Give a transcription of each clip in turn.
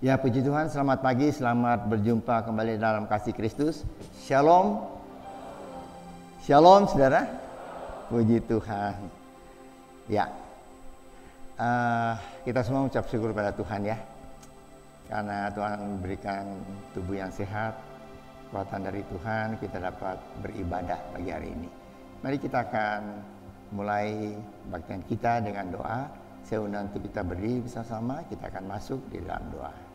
Ya, puji Tuhan, selamat pagi, selamat berjumpa kembali dalam kasih Kristus. Shalom. Shalom, saudara. Puji Tuhan. Ya, kita semua mengucap syukur pada Tuhan ya. Karena Tuhan memberikan tubuh yang sehat, kekuatan dari Tuhan, kita dapat beribadah pagi hari ini. Mari kita akan mulai kebaktian kita dengan doa. Saya undang untuk kita berdiri bersama-sama, kita akan masuk di dalam doa.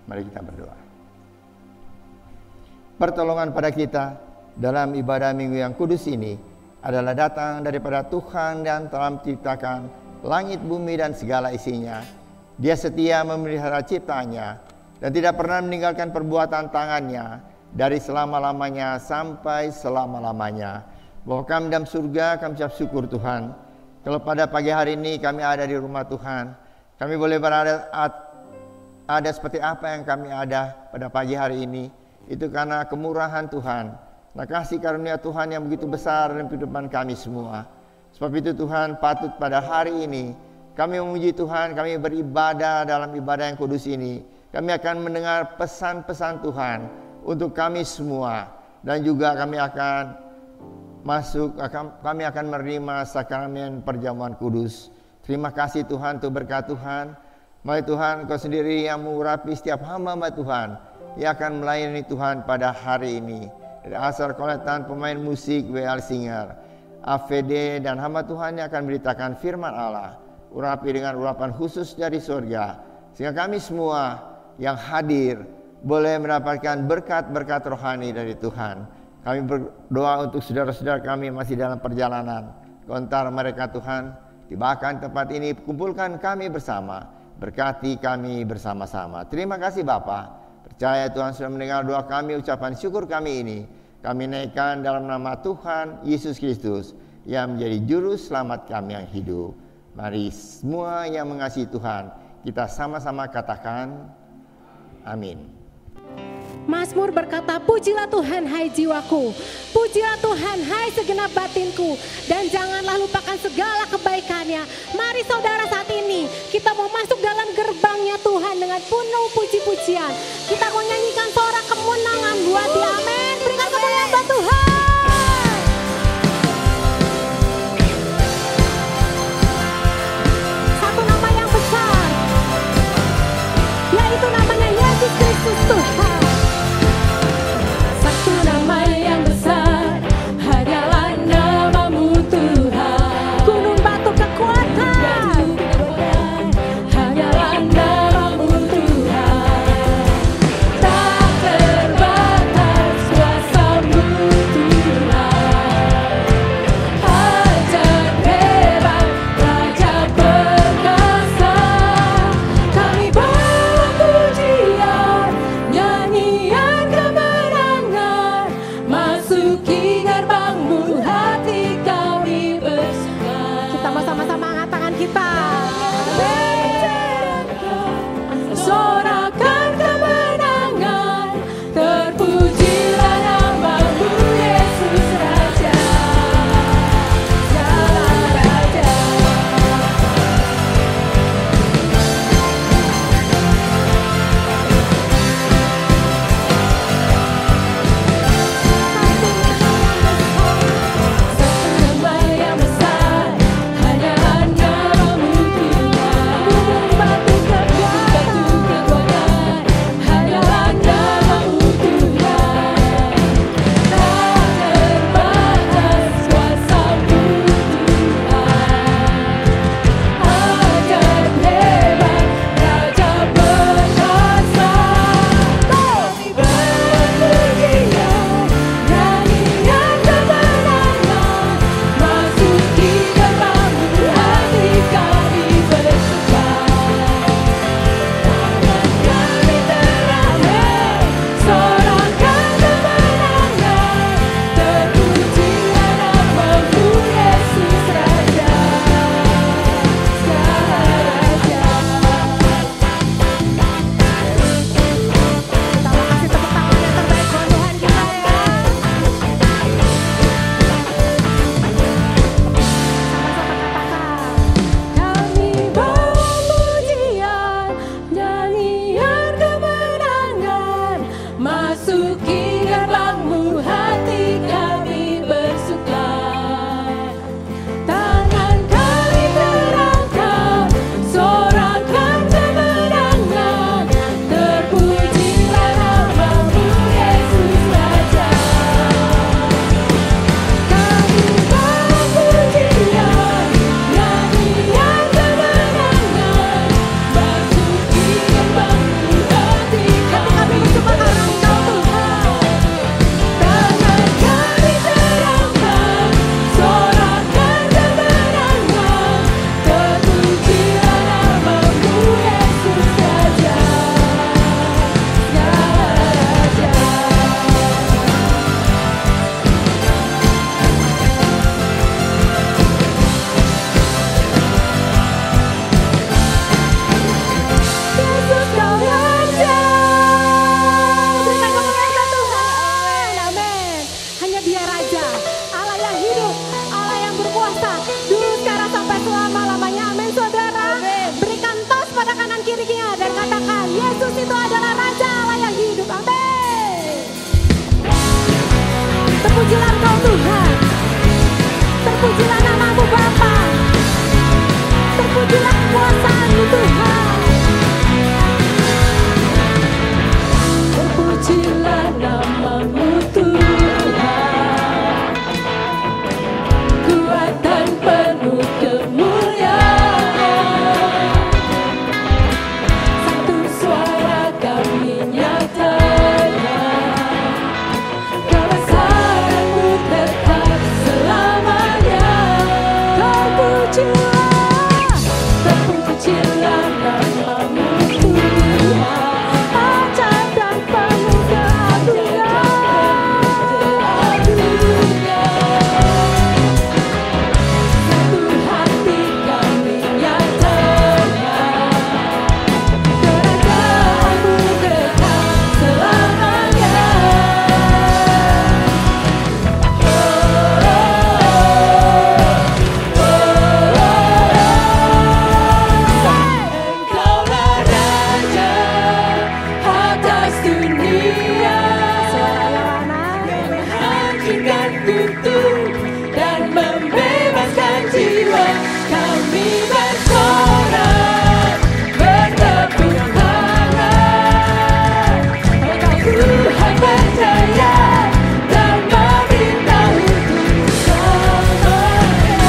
Mari kita berdoa. Pertolongan pada kita dalam ibadah minggu yang kudus ini adalah datang daripada Tuhan yang telah menciptakan langit, bumi, dan segala isinya. Dia setia memelihara ciptaannya dan tidak pernah meninggalkan perbuatan tangannya dari selama-lamanya sampai selama-lamanya. Bahwa kami dalam surga, kami ucap syukur Tuhan. Kalau pada pagi hari ini kami ada di rumah Tuhan, kami boleh berada ada seperti apa yang kami ada pada pagi hari ini, itu karena kemurahan Tuhan, nah kasih karunia Tuhan yang begitu besar dalam kehidupan kami semua. Sebab itu Tuhan, patut pada hari ini kami memuji Tuhan, kami beribadah dalam ibadah yang kudus ini. Kami akan mendengar pesan-pesan Tuhan untuk kami semua, dan juga kami akan menerima sakramen perjamuan kudus. Terima kasih Tuhan untuk berkat Tuhan. Mari Tuhan, Kau sendiri yang mengurapi setiap hamba-hamba Tuhan yang akan melayani Tuhan pada hari ini. Dari asal koletan pemain musik WL Singer, AVD, dan hamba Tuhan yang akan beritakan firman Allah, urapi dengan urapan khusus dari surga, sehingga kami semua yang hadir boleh mendapatkan berkat-berkat rohani dari Tuhan. Kami berdoa untuk saudara-saudara kami masih dalam perjalanan. Kontar mereka Tuhan, tibakan tempat ini, kumpulkan kami bersama. Berkati kami bersama-sama. Terima kasih Bapa. Percaya Tuhan sudah mendengar doa kami, ucapan syukur kami ini. Kami naikkan dalam nama Tuhan Yesus Kristus yang menjadi juru selamat kami yang hidup. Mari semua yang mengasihi Tuhan, kita sama-sama katakan amin. Mazmur berkata, pujilah Tuhan hai jiwaku, pujilah Tuhan hai segenap batinku, dan janganlah lupakan segala kebaikannya. Mari saudara, saat ini kita mau masuk dalam gerbangnya Tuhan dengan penuh puji-pujian. Kita mau nyanyikan suara kemenangan buat dia. Amin. Berikan kemuliaan buat Tuhan. Satu nama yang besar, yaitu namanya Yesus Kristus Tuhan. Pujian Terpujilah namamu Bapa, terpujilah kekuasaan-Mu Tuhan. Terpujilah namamu Tuhan, kuatan penuh kemuliaan. Satu suara kami nyatakan, kebesaran-Mu tetap selamanya. Terpujilah namamu Tuhan, ajaib dan penuh keagungan. Satu hati kami nyatakan, kerajaan-Mu kekal selamanya. Engkaulah Raja atas dunia, yang menghancurkan kutuk dan membebaskan jiwa. Kami bersorak, bertepuk tangan. Engkau Tuhan percaya dan meminta untuk selamanya.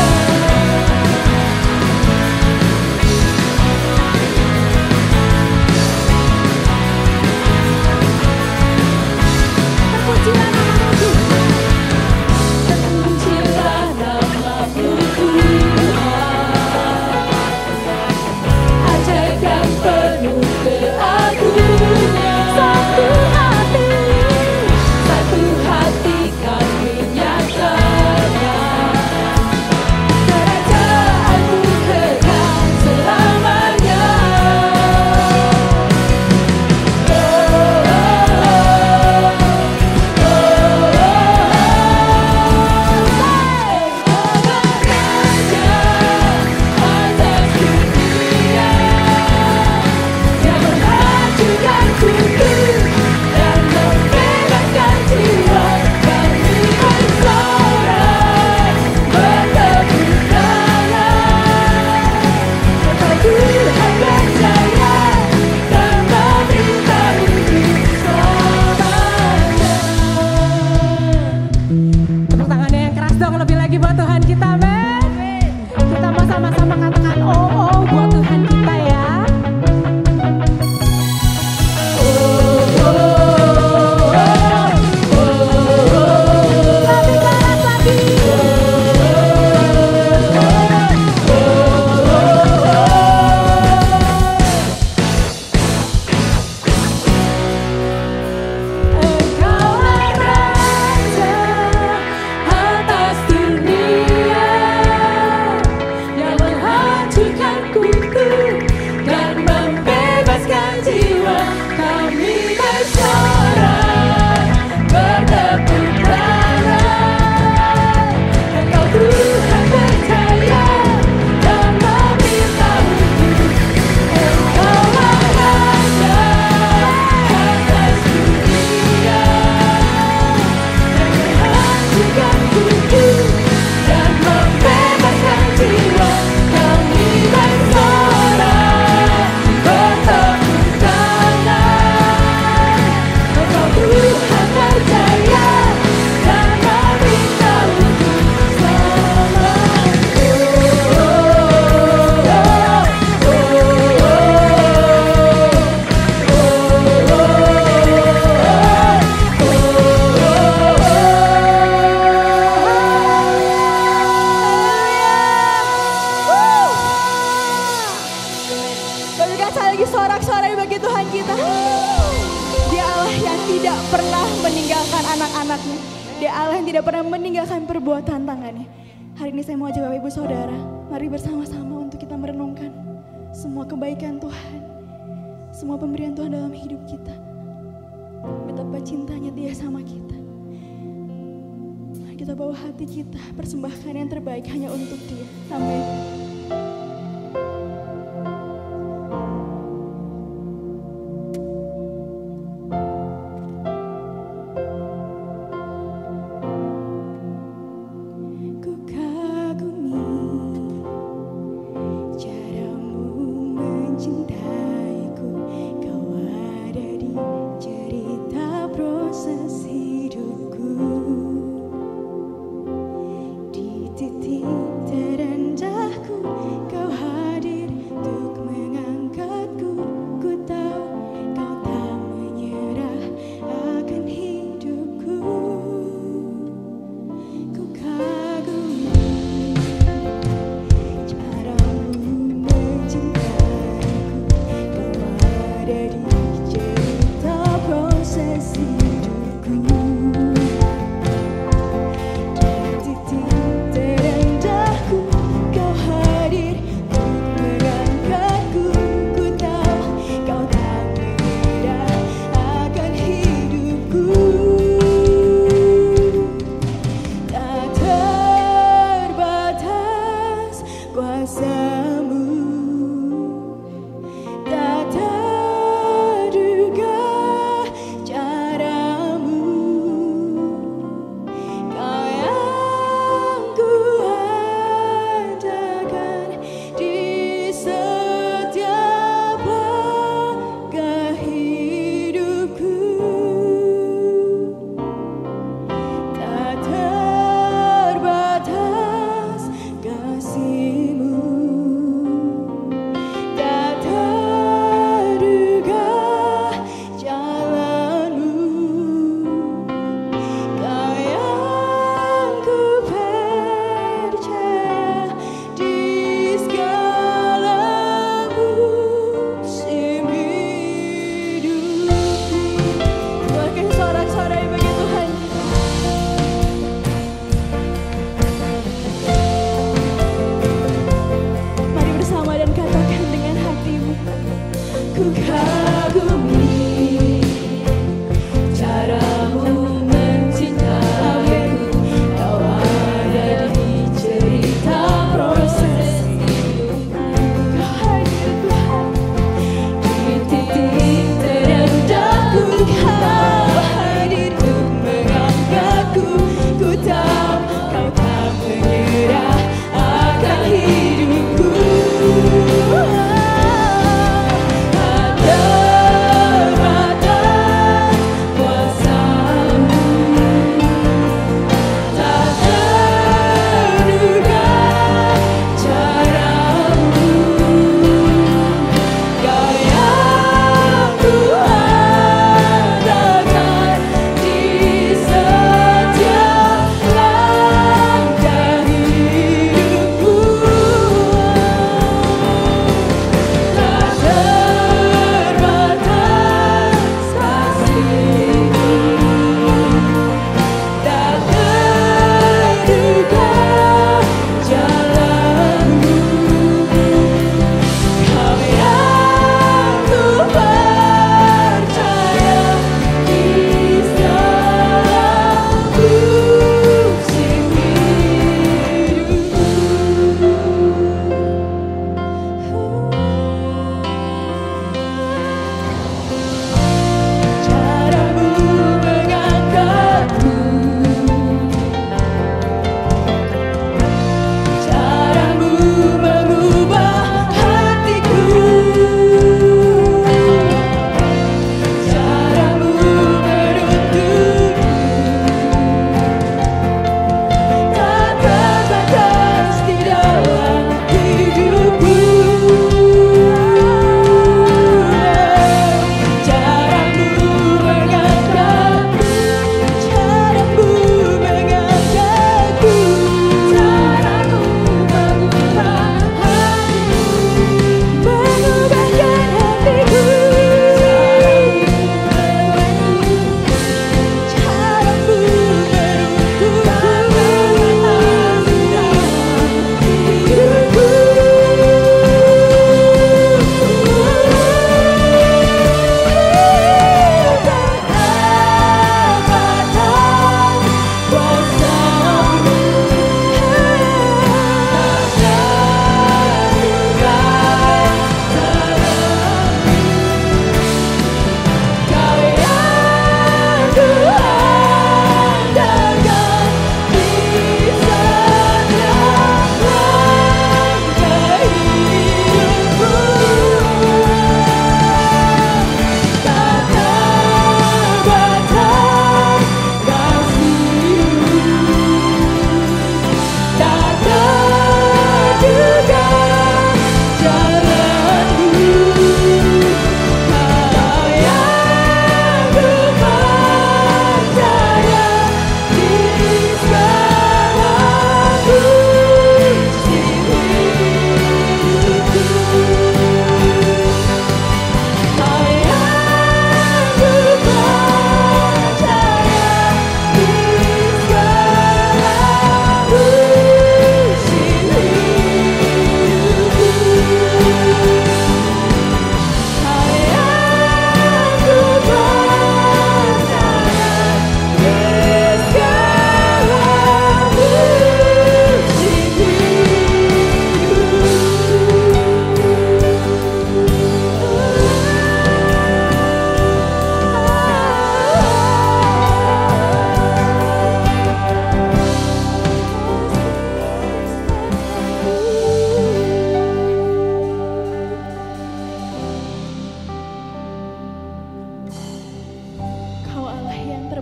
Terpujilah namamu Tuhan, terpujilah namamu Tuhan, ajaib dan penuh keagungan. Satu hati kami nyatakan, kerajaan-Mu kekal selamanya. Tepuk tangannya yang keras dong, lebih lagi buat Tuhan kita, men. Kita mau sama-sama katakan oh buat Tuhan kita ya. Lebih keras lagi. Engkaulah Raja atas dunia, yang menghancurkan kutuk dan membebaskan jiwa. Kami bersorak, bertepuk tangan. Engkau Tuhan percaya dan meminta untuk. Engkaulah Raja atas dunia, yang menghancurkan kutuk dan membebaskan jiwa. Kami bersorak, bertepuk tangan. Engkau Tuhan percaya dan meminta untuk Bagi kasih lagi sorak-sorai bagi Tuhan kita. Dia Allah yang tidak pernah meninggalkan anak-anaknya. Dia Allah yang tidak pernah meninggalkan perbuatan tangannya. Hari ini saya mau ajak Bapak Ibu Saudara, mari bersama-sama untuk kita merenungkan semua kebaikan Tuhan, semua pemberian Tuhan dalam hidup kita. Betapa cintanya Dia sama kita. Kita bawa hati kita, persembahkan yang terbaik hanya untuk Dia. Amin. Ku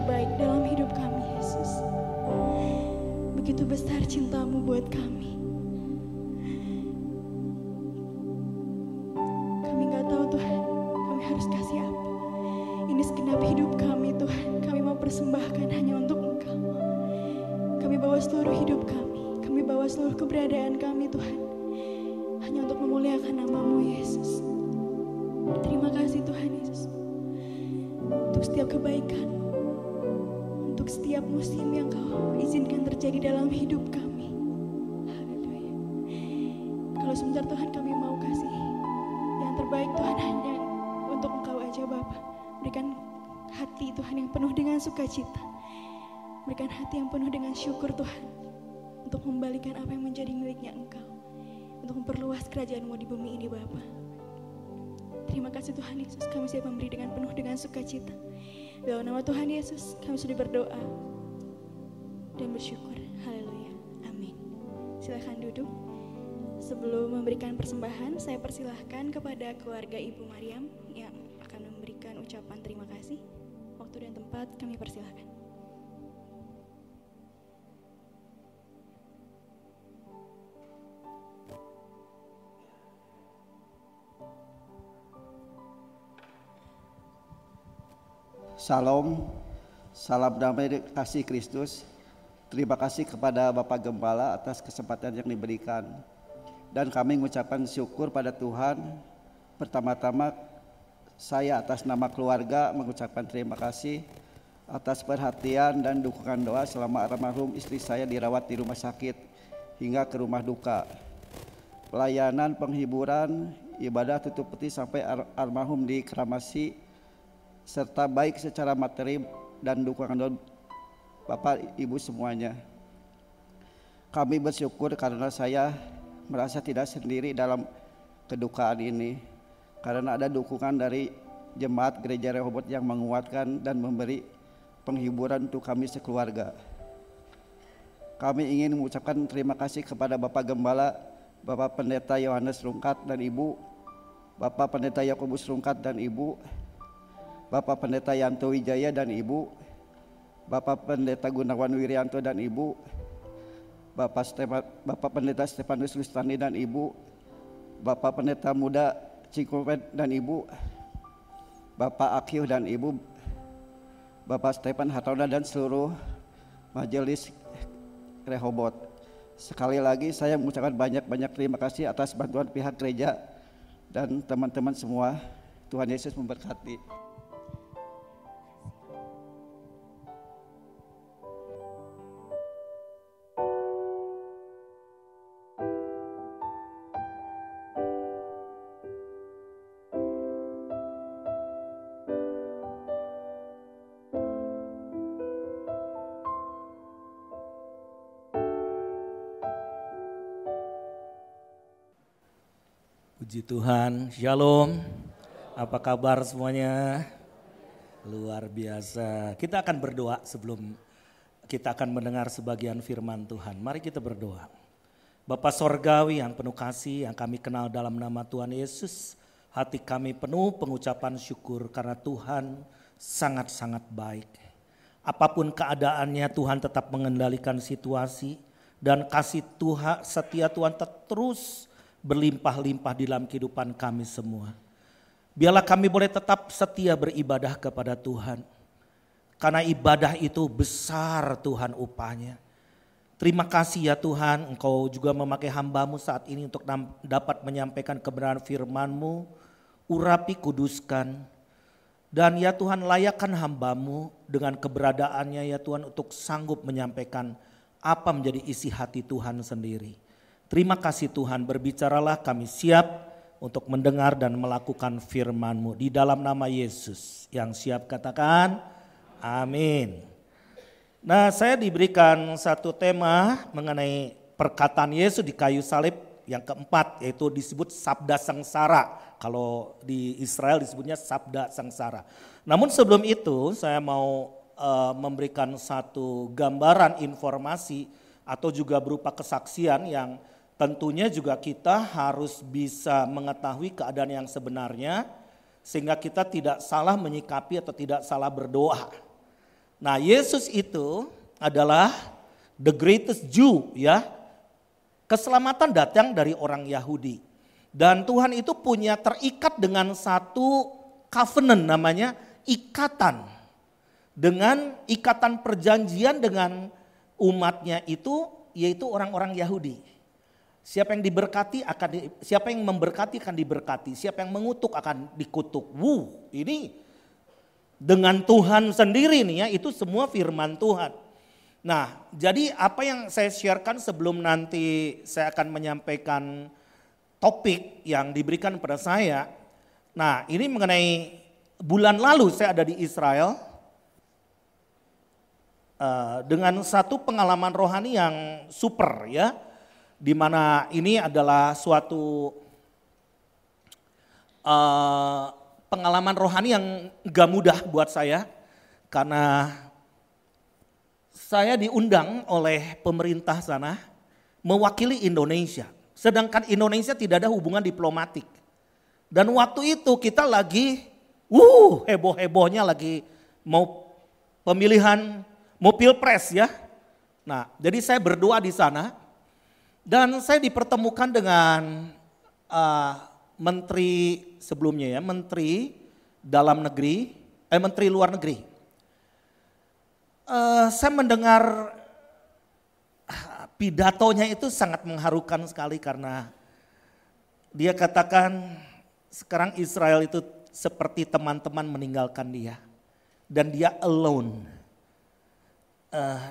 terbaik dalam hidup kami, Yesus. Begitu besar cinta-Mu buat kami. Kami gak tahu Tuhan, kami harus kasih apa. Ini segenap hidup kami Tuhan, kami mau persembahkan hanya untuk Engkau. Kami bawa seluruh hidup kami bawa seluruh keberadaan kami Tuhan, hanya untuk memuliakan nama-Mu Yesus. Terima kasih Tuhan Yesus, untuk setiap kebaikan, untuk setiap musim yang Kau izinkan terjadi dalam hidup kami. Haleluya. Kalau sebentar Tuhan kami mau kasih yang terbaik Tuhan hanya untuk Engkau aja Bapa. Berikan hati Tuhan yang penuh dengan sukacita. Berikan hati yang penuh dengan syukur Tuhan, untuk membalikan apa yang menjadi miliknya Engkau, untuk memperluas kerajaan-Mu di bumi ini Bapa. Terima kasih Tuhan Yesus, kami siap memberi dengan penuh dengan sukacita. Dalam nama Tuhan Yesus kami sudah berdoa dan bersyukur. Haleluya, amin. Silakan duduk. Sebelum memberikan persembahan, saya persilahkan kepada keluarga Ibu Mariam yang akan memberikan ucapan terima kasih. Waktu dan tempat kami persilahkan. Salam, salam damai kasih Kristus. Terima kasih kepada Bapak Gembala atas kesempatan yang diberikan. Dan kami mengucapkan syukur pada Tuhan. Pertama-tama saya atas nama keluarga mengucapkan terima kasih atas perhatian dan dukungan doa selama almarhum istri saya dirawat di rumah sakit hingga ke rumah duka. Pelayanan, penghiburan, ibadah tutup peti sampai almarhum dikremasi, serta baik secara materi dan dukungan doa Bapak Ibu semuanya. Kami bersyukur karena saya merasa tidak sendiri dalam kedukaan ini, karena ada dukungan dari jemaat Gereja Rehoboth yang menguatkan dan memberi penghiburan untuk kami sekeluarga. Kami ingin mengucapkan terima kasih kepada Bapak Gembala, Bapak Pendeta Yohanes Rungkat dan Ibu, Bapak Pendeta Yakobus Rungkat dan Ibu, Bapak Pendeta Yanto Wijaya dan Ibu, Bapak Pendeta Gunawan Wirianto dan Ibu, Bapak Pendeta Stefanus Lustani dan Ibu, Bapak Pendeta Muda Cikumpet dan Ibu, Bapak Akyuh dan Ibu, Bapak Stefan Hatauda dan seluruh majelis Rehoboth. Sekali lagi saya mengucapkan banyak-banyak terima kasih atas bantuan pihak gereja dan teman-teman semua. Tuhan Yesus memberkati. Puji Tuhan, Shalom. Apa kabar semuanya? Luar biasa. Kita akan berdoa sebelum kita akan mendengar sebagian firman Tuhan. Mari kita berdoa. Bapa Sorgawi yang penuh kasih, yang kami kenal dalam nama Tuhan Yesus, hati kami penuh pengucapan syukur karena Tuhan sangat-sangat baik. Apapun keadaannya, Tuhan tetap mengendalikan situasi, dan kasih Tuhan, setia Tuhan terus berlimpah-limpah di dalam kehidupan kami semua. Biarlah kami boleh tetap setia beribadah kepada Tuhan, karena ibadah itu besar Tuhan upahnya. Terima kasih ya Tuhan, Engkau juga memakai hamba-Mu saat ini untuk dapat menyampaikan kebenaran firman-Mu. Urapi, kuduskan, dan ya Tuhan layakkan hamba-Mu dengan keberadaannya ya Tuhan untuk sanggup menyampaikan apa menjadi isi hati Tuhan sendiri. Terima kasih Tuhan, berbicaralah, kami siap untuk mendengar dan melakukan firman-Mu. Di dalam nama Yesus, yang siap katakan amin. Nah, saya diberikan satu tema mengenai perkataan Yesus di kayu salib yang keempat, yaitu disebut sabda sengsara. Kalau di Israel disebutnya sabda sengsara. Namun sebelum itu saya mau memberikan satu gambaran informasi atau juga berupa kesaksian yang tentunya juga kita harus bisa mengetahui keadaan yang sebenarnya sehingga kita tidak salah menyikapi atau tidak salah berdoa. Nah, Yesus itu adalah the greatest Jew ya. Keselamatan datang dari orang Yahudi. Dan Tuhan itu punya terikat dengan satu covenant namanya ikatan. Dengan ikatan perjanjian dengan umatnya itu yaitu orang-orang Yahudi. Siapa yang diberkati siapa yang memberkati akan diberkati, siapa yang mengutuk akan dikutuk. Ini dengan Tuhan sendiri nih ya, itu semua firman Tuhan. Nah, jadi apa yang saya sharekan sebelum nanti saya akan menyampaikan topik yang diberikan kepada saya. Nah, ini mengenai bulan lalu saya ada di Israel dengan satu pengalaman rohani yang super ya. Di mana ini adalah suatu pengalaman rohani yang gak mudah buat saya. Karena saya diundang oleh pemerintah sana mewakili Indonesia. Sedangkan Indonesia tidak ada hubungan diplomatik. Dan waktu itu kita lagi heboh-hebohnya lagi mau pemilihan, mau pilpres ya. Nah, jadi saya berdoa di sana. Dan saya dipertemukan dengan menteri sebelumnya ya, menteri dalam negeri, menteri luar negeri. Saya mendengar pidatonya itu sangat mengharukan sekali karena dia katakan sekarang Israel itu seperti teman-teman meninggalkan dia dan dia alone.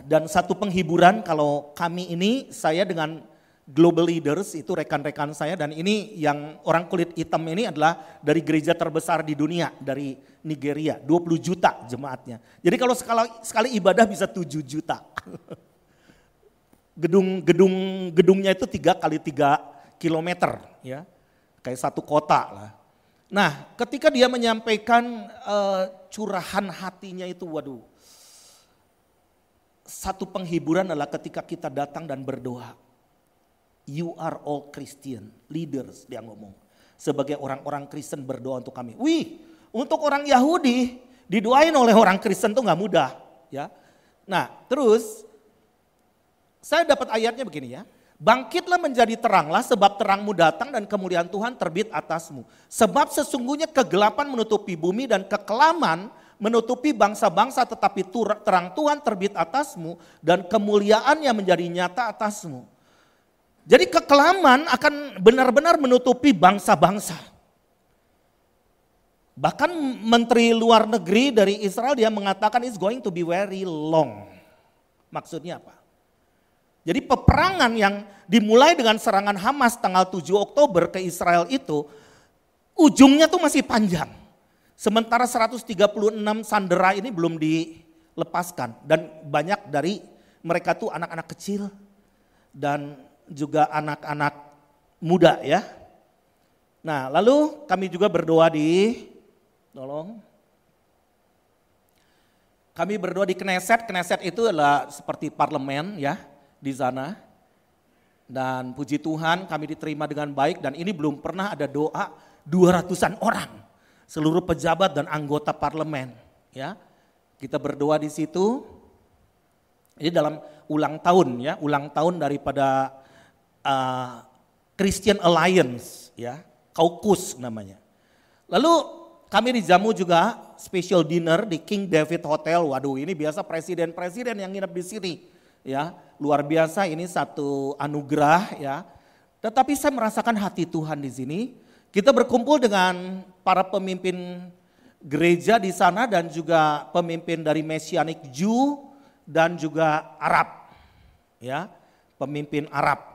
Dan satu penghiburan kalau kami ini, saya dengan global leaders itu rekan-rekan saya dan ini yang orang kulit hitam ini adalah dari gereja terbesar di dunia dari Nigeria, 20 juta jemaatnya. Jadi kalau sekali ibadah bisa 7 juta. Gedungnya itu 3 kali 3 kilometer ya, kayak satu kota lah. Nah, ketika dia menyampaikan curahan hatinya itu, waduh. Satu penghiburan adalah ketika kita datang dan berdoa. You are all Christian leaders, dia ngomong. Sebagai orang-orang Kristen berdoa untuk kami. Untuk orang Yahudi didoain oleh orang Kristen tuh gak mudah. Ya. Nah terus saya dapat ayatnya begini ya. Bangkitlah menjadi teranglah sebab terangmu datang dan kemuliaan Tuhan terbit atasmu. Sebab sesungguhnya kegelapan menutupi bumi dan kekelaman menutupi bangsa-bangsa tetapi terang Tuhan terbit atasmu dan kemuliaannya menjadi nyata atasmu. Jadi kekelaman akan benar-benar menutupi bangsa-bangsa. Bahkan menteri luar negeri dari Israel dia mengatakan it's going to be very long. Maksudnya apa? Jadi peperangan yang dimulai dengan serangan Hamas tanggal 7 Oktober ke Israel itu ujungnya tuh masih panjang. Sementara 136 sandera ini belum dilepaskan dan banyak dari mereka tuh anak-anak kecil dan juga anak-anak muda ya. Nah lalu kami juga berdoa kami berdoa di Knesset. Knesset itu adalah seperti parlemen ya di sana. Dan puji Tuhan kami diterima dengan baik dan ini belum pernah ada doa 200-an orang. Seluruh pejabat dan anggota parlemen ya. Kita berdoa di situ. Ini dalam ulang tahun daripada Christian Alliance ya, Kaukus namanya. Lalu kami dijamu juga special dinner di King David Hotel. Waduh, ini biasa presiden-presiden yang nginep di sini ya. Luar biasa, ini satu anugerah ya. Tetapi saya merasakan hati Tuhan di sini. Kita berkumpul dengan para pemimpin gereja di sana dan juga pemimpin dari Messianic Jew dan juga Arab ya, pemimpin Arab.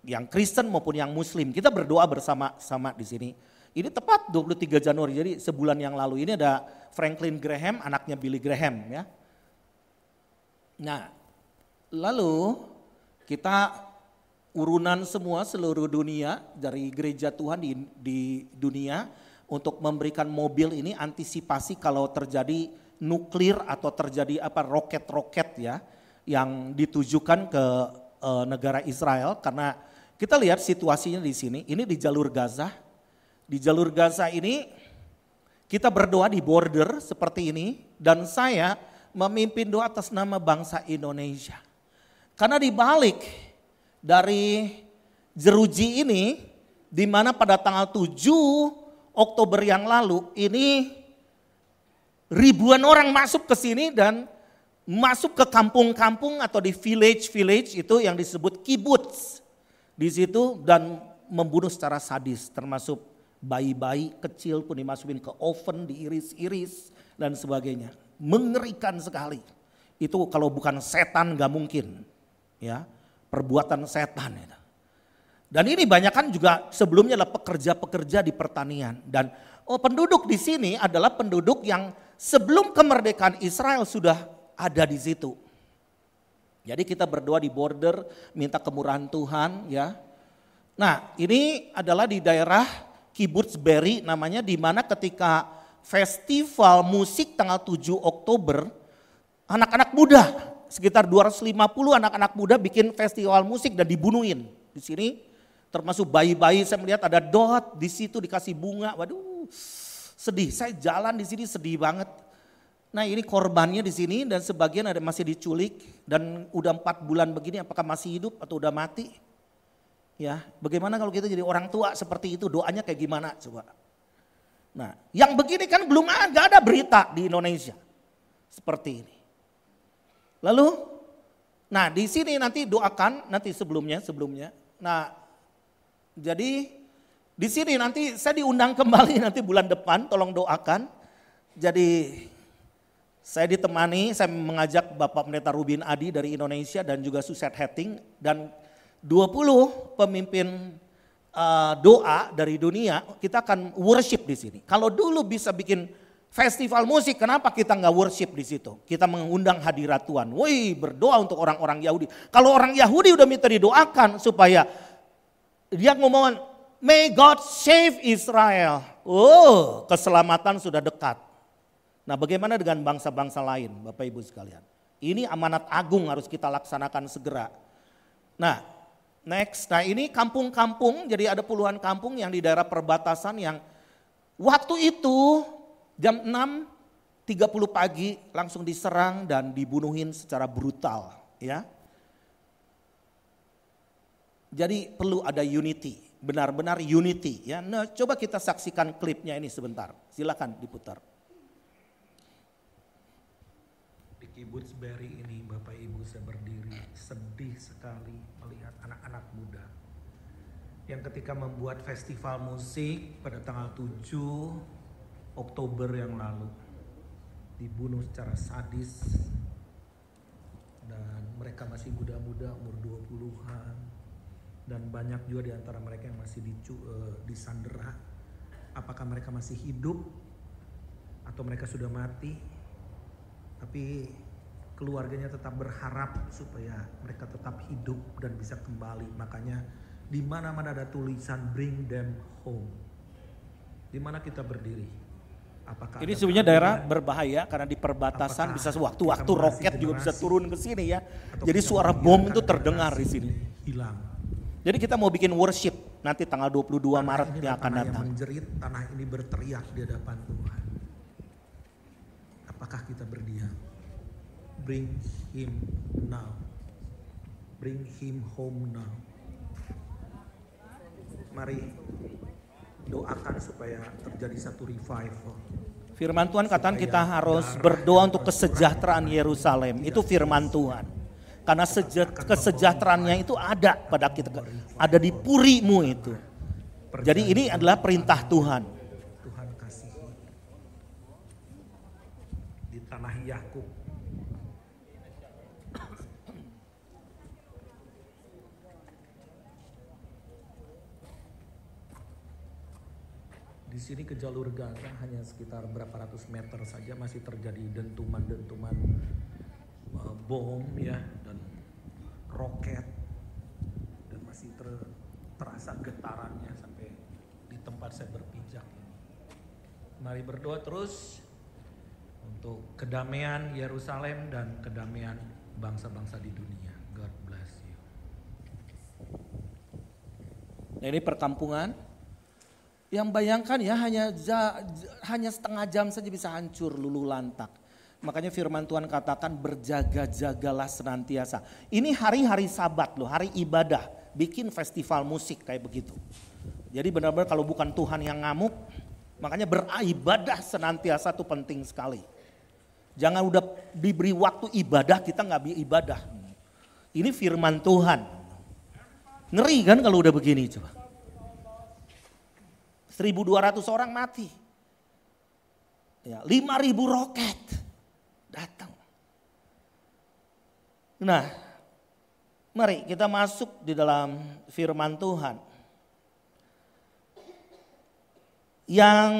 Yang Kristen maupun yang Muslim, kita berdoa bersama-sama di sini. Ini tepat 23 Januari, jadi sebulan yang lalu ini ada Franklin Graham, anaknya Billy Graham ya. Nah, lalu kita urunan semua seluruh dunia dari gereja Tuhan di dunia untuk memberikan mobil ini antisipasi kalau terjadi nuklir atau terjadi roket-roket ya yang ditujukan ke negara Israel karena kita lihat situasinya di sini, ini di jalur Gaza. Di jalur Gaza ini kita berdoa di border seperti ini dan saya memimpin doa atas nama bangsa Indonesia. Karena di balik dari jeruji ini, di mana pada tanggal 7 Oktober yang lalu ini ribuan orang masuk ke sini dan masuk ke kampung-kampung atau di village-village itu yang disebut kibbutz di situ dan membunuh secara sadis, termasuk bayi-bayi kecil pun dimasukin ke oven, diiris-iris dan sebagainya. Mengerikan sekali. Itu kalau bukan setan gak mungkin. Ya, perbuatan setan itu. Dan ini banyak kan juga sebelumnya adalah pekerja-pekerja di pertanian. Dan penduduk di sini adalah penduduk yang sebelum kemerdekaan Israel sudah ada di situ. Jadi kita berdoa di border, minta kemurahan Tuhan ya. Nah ini adalah di daerah Kibbutz Be'eri namanya, di mana ketika festival musik tanggal 7 Oktober, anak-anak muda, sekitar 250 anak-anak muda bikin festival musik dan dibunuhin di sini. Termasuk bayi-bayi, saya melihat ada Dot di situ dikasih bunga. Waduh, sedih. Saya jalan di sini sedih banget. Nah, ini korbannya di sini dan sebagian ada masih diculik dan udah 4 bulan begini, apakah masih hidup atau udah mati? Ya, bagaimana kalau kita jadi orang tua seperti itu, doanya kayak gimana coba? Nah, yang begini kan belum ada berita di Indonesia seperti ini. Lalu, nah di sini nanti doakan, nanti sebelumnya. Nah, jadi di sini nanti saya diundang kembali nanti bulan depan, tolong doakan. Jadi saya ditemani, saya mengajak Bapak Pendeta Rubin Adi dari Indonesia dan juga Suset Hetting dan 20 pemimpin doa dari dunia, kita akan worship di sini. Kalau dulu bisa bikin festival musik, kenapa kita nggak worship di situ? Kita mengundang hadirat Tuhan. Woi, berdoa untuk orang-orang Yahudi. Kalau orang Yahudi udah minta didoakan supaya dia ngomong, may God save Israel. Oh, keselamatan sudah dekat. Nah, bagaimana dengan bangsa-bangsa lain, Bapak Ibu sekalian? Ini amanat agung harus kita laksanakan segera. Nah, next, nah ini kampung-kampung, jadi ada puluhan kampung yang di daerah perbatasan yang waktu itu jam 6.30 pagi langsung diserang dan dibunuhin secara brutal. Ya. Jadi perlu ada unity, benar-benar unity. Ya. Nah, coba kita saksikan klipnya ini sebentar, silakan diputar. Di Kibbutz Be'eri ini Bapak Ibu saya berdiri sedih sekali melihat anak-anak muda yang ketika membuat festival musik pada tanggal 7 Oktober yang lalu dibunuh secara sadis dan mereka masih muda-muda umur 20-an dan banyak juga di antara mereka yang masih disandera. Apakah mereka masih hidup atau mereka sudah mati? Tapi keluarganya tetap berharap supaya mereka tetap hidup dan bisa kembali. Makanya di mana-mana ada tulisan bring them home. Di mana kita berdiri? Apakah ini sebenarnya daerah berbahaya karena di perbatasan bisa sewaktu-waktu roket juga bisa turun ke sini ya. Jadi suara bom itu terdengar di sini. Hilang. Jadi kita mau bikin worship nanti tanggal 22 Maret yang akan datang. Yang menjerit, tanah ini berteriak di hadapan Tuhan. Apakah kita berdiam? Bring him now. Bring him home now. Mari doakan supaya terjadi satu revival. Firman Tuhan katakan kita harus berdoa untuk kesejahteraan Yerusalem. Itu firman Tuhan. Karena kesejahteraannya itu ada pada kita. Ada di purimu itu. Jadi ini adalah perintah Tuhan. Tuhan kasihi. Di tanah Yakub. Di sini ke jalur Gaza hanya sekitar berapa ratus meter saja masih terjadi dentuman-dentuman bom ya dan roket dan masih terasa getarannya sampai di tempat saya berpijak ini. Mari berdoa terus untuk kedamaian Yerusalem dan kedamaian bangsa-bangsa di dunia. God bless you. Nah, ini perkampungan yang bayangkan ya hanya setengah jam saja bisa hancur luluh lantak. Makanya firman Tuhan katakan berjaga-jagalah senantiasa. Ini hari-hari sabat loh, hari ibadah. Bikin festival musik kayak begitu. Jadi benar-benar kalau bukan Tuhan yang ngamuk, makanya beribadah senantiasa itu penting sekali. Jangan udah diberi waktu ibadah kita nggak ibadah. Ini firman Tuhan. Ngeri kan kalau udah begini coba. 1.200 orang mati. Ya, 5.000 roket datang. Nah, mari kita masuk di dalam firman Tuhan. Yang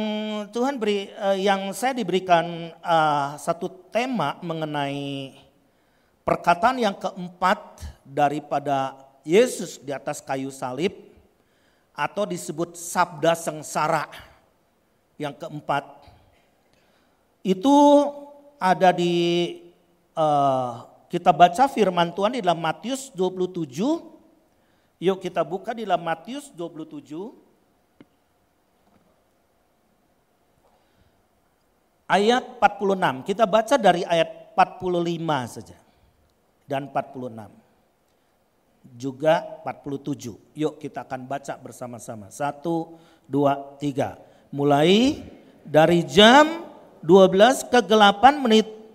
Tuhan beri, yang saya diberikan satu tema mengenai perkataan yang keempat daripada Yesus di atas kayu salib atau disebut sabda sengsara yang keempat. Itu ada di kita baca firman Tuhan di dalam Matius 27. Yuk kita buka di dalam Matius 27. Ayat 46, kita baca dari ayat 45 saja dan 46. Juga 47, yuk kita akan baca bersama-sama. 1, 2, 3. Mulai dari jam 12 kegelapan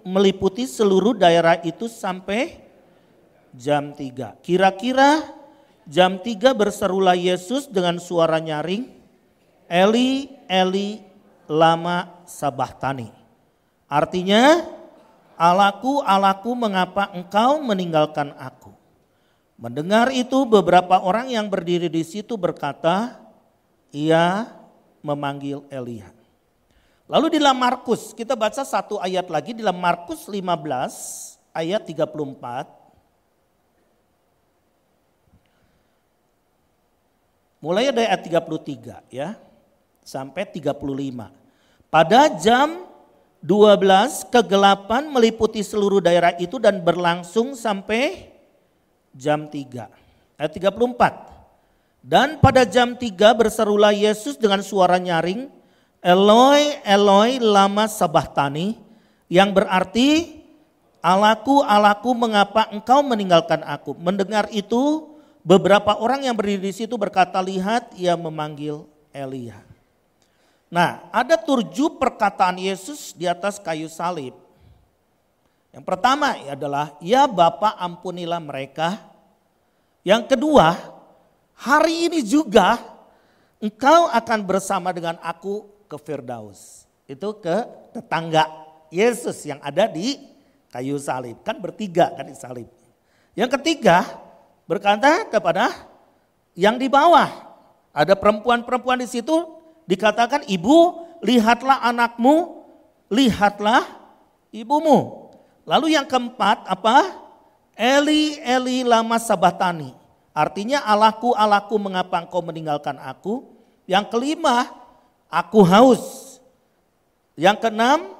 meliputi seluruh daerah itu sampai jam 3. Kira-kira jam 3 berserulah Yesus dengan suara nyaring, Eli, Eli, lama sabachthani. Artinya, Allahku, Allahku, mengapa engkau meninggalkan aku? Mendengar itu beberapa orang yang berdiri di situ berkata, ia memanggil Elia. Lalu di dalam Markus, kita baca satu ayat lagi di dalam Markus 15 ayat 34. Mulai dari ayat 33 ya. Sampai 35. Pada jam 12 kegelapan meliputi seluruh daerah itu dan berlangsung sampai jam 3. Ayat 34. Dan pada jam 3 berserulah Yesus dengan suara nyaring, Eloi, Eloi, lama sabachthani, yang berarti Allahku, Allahku, mengapa engkau meninggalkan aku? Mendengar itu beberapa orang yang berdiri di situ berkata, lihat ia memanggil Elia. Nah, ada 7 perkataan Yesus di atas kayu salib. Yang pertama adalah, ya Bapa ampunilah mereka. Yang kedua, hari ini juga engkau akan bersama dengan aku ke Firdaus. Itu ke tetangga Yesus yang ada di kayu salib. Kan bertiga kan di salib. Yang ketiga, berkata kepada yang di bawah. Ada perempuan-perempuan di situ. Dikatakan, ibu lihatlah anakmu, lihatlah ibumu. Lalu yang keempat apa? Eli, Eli, lama sabachthani. Artinya Allahku, Allahku, mengapa engkau meninggalkan aku? Yang kelima, aku haus. Yang keenam,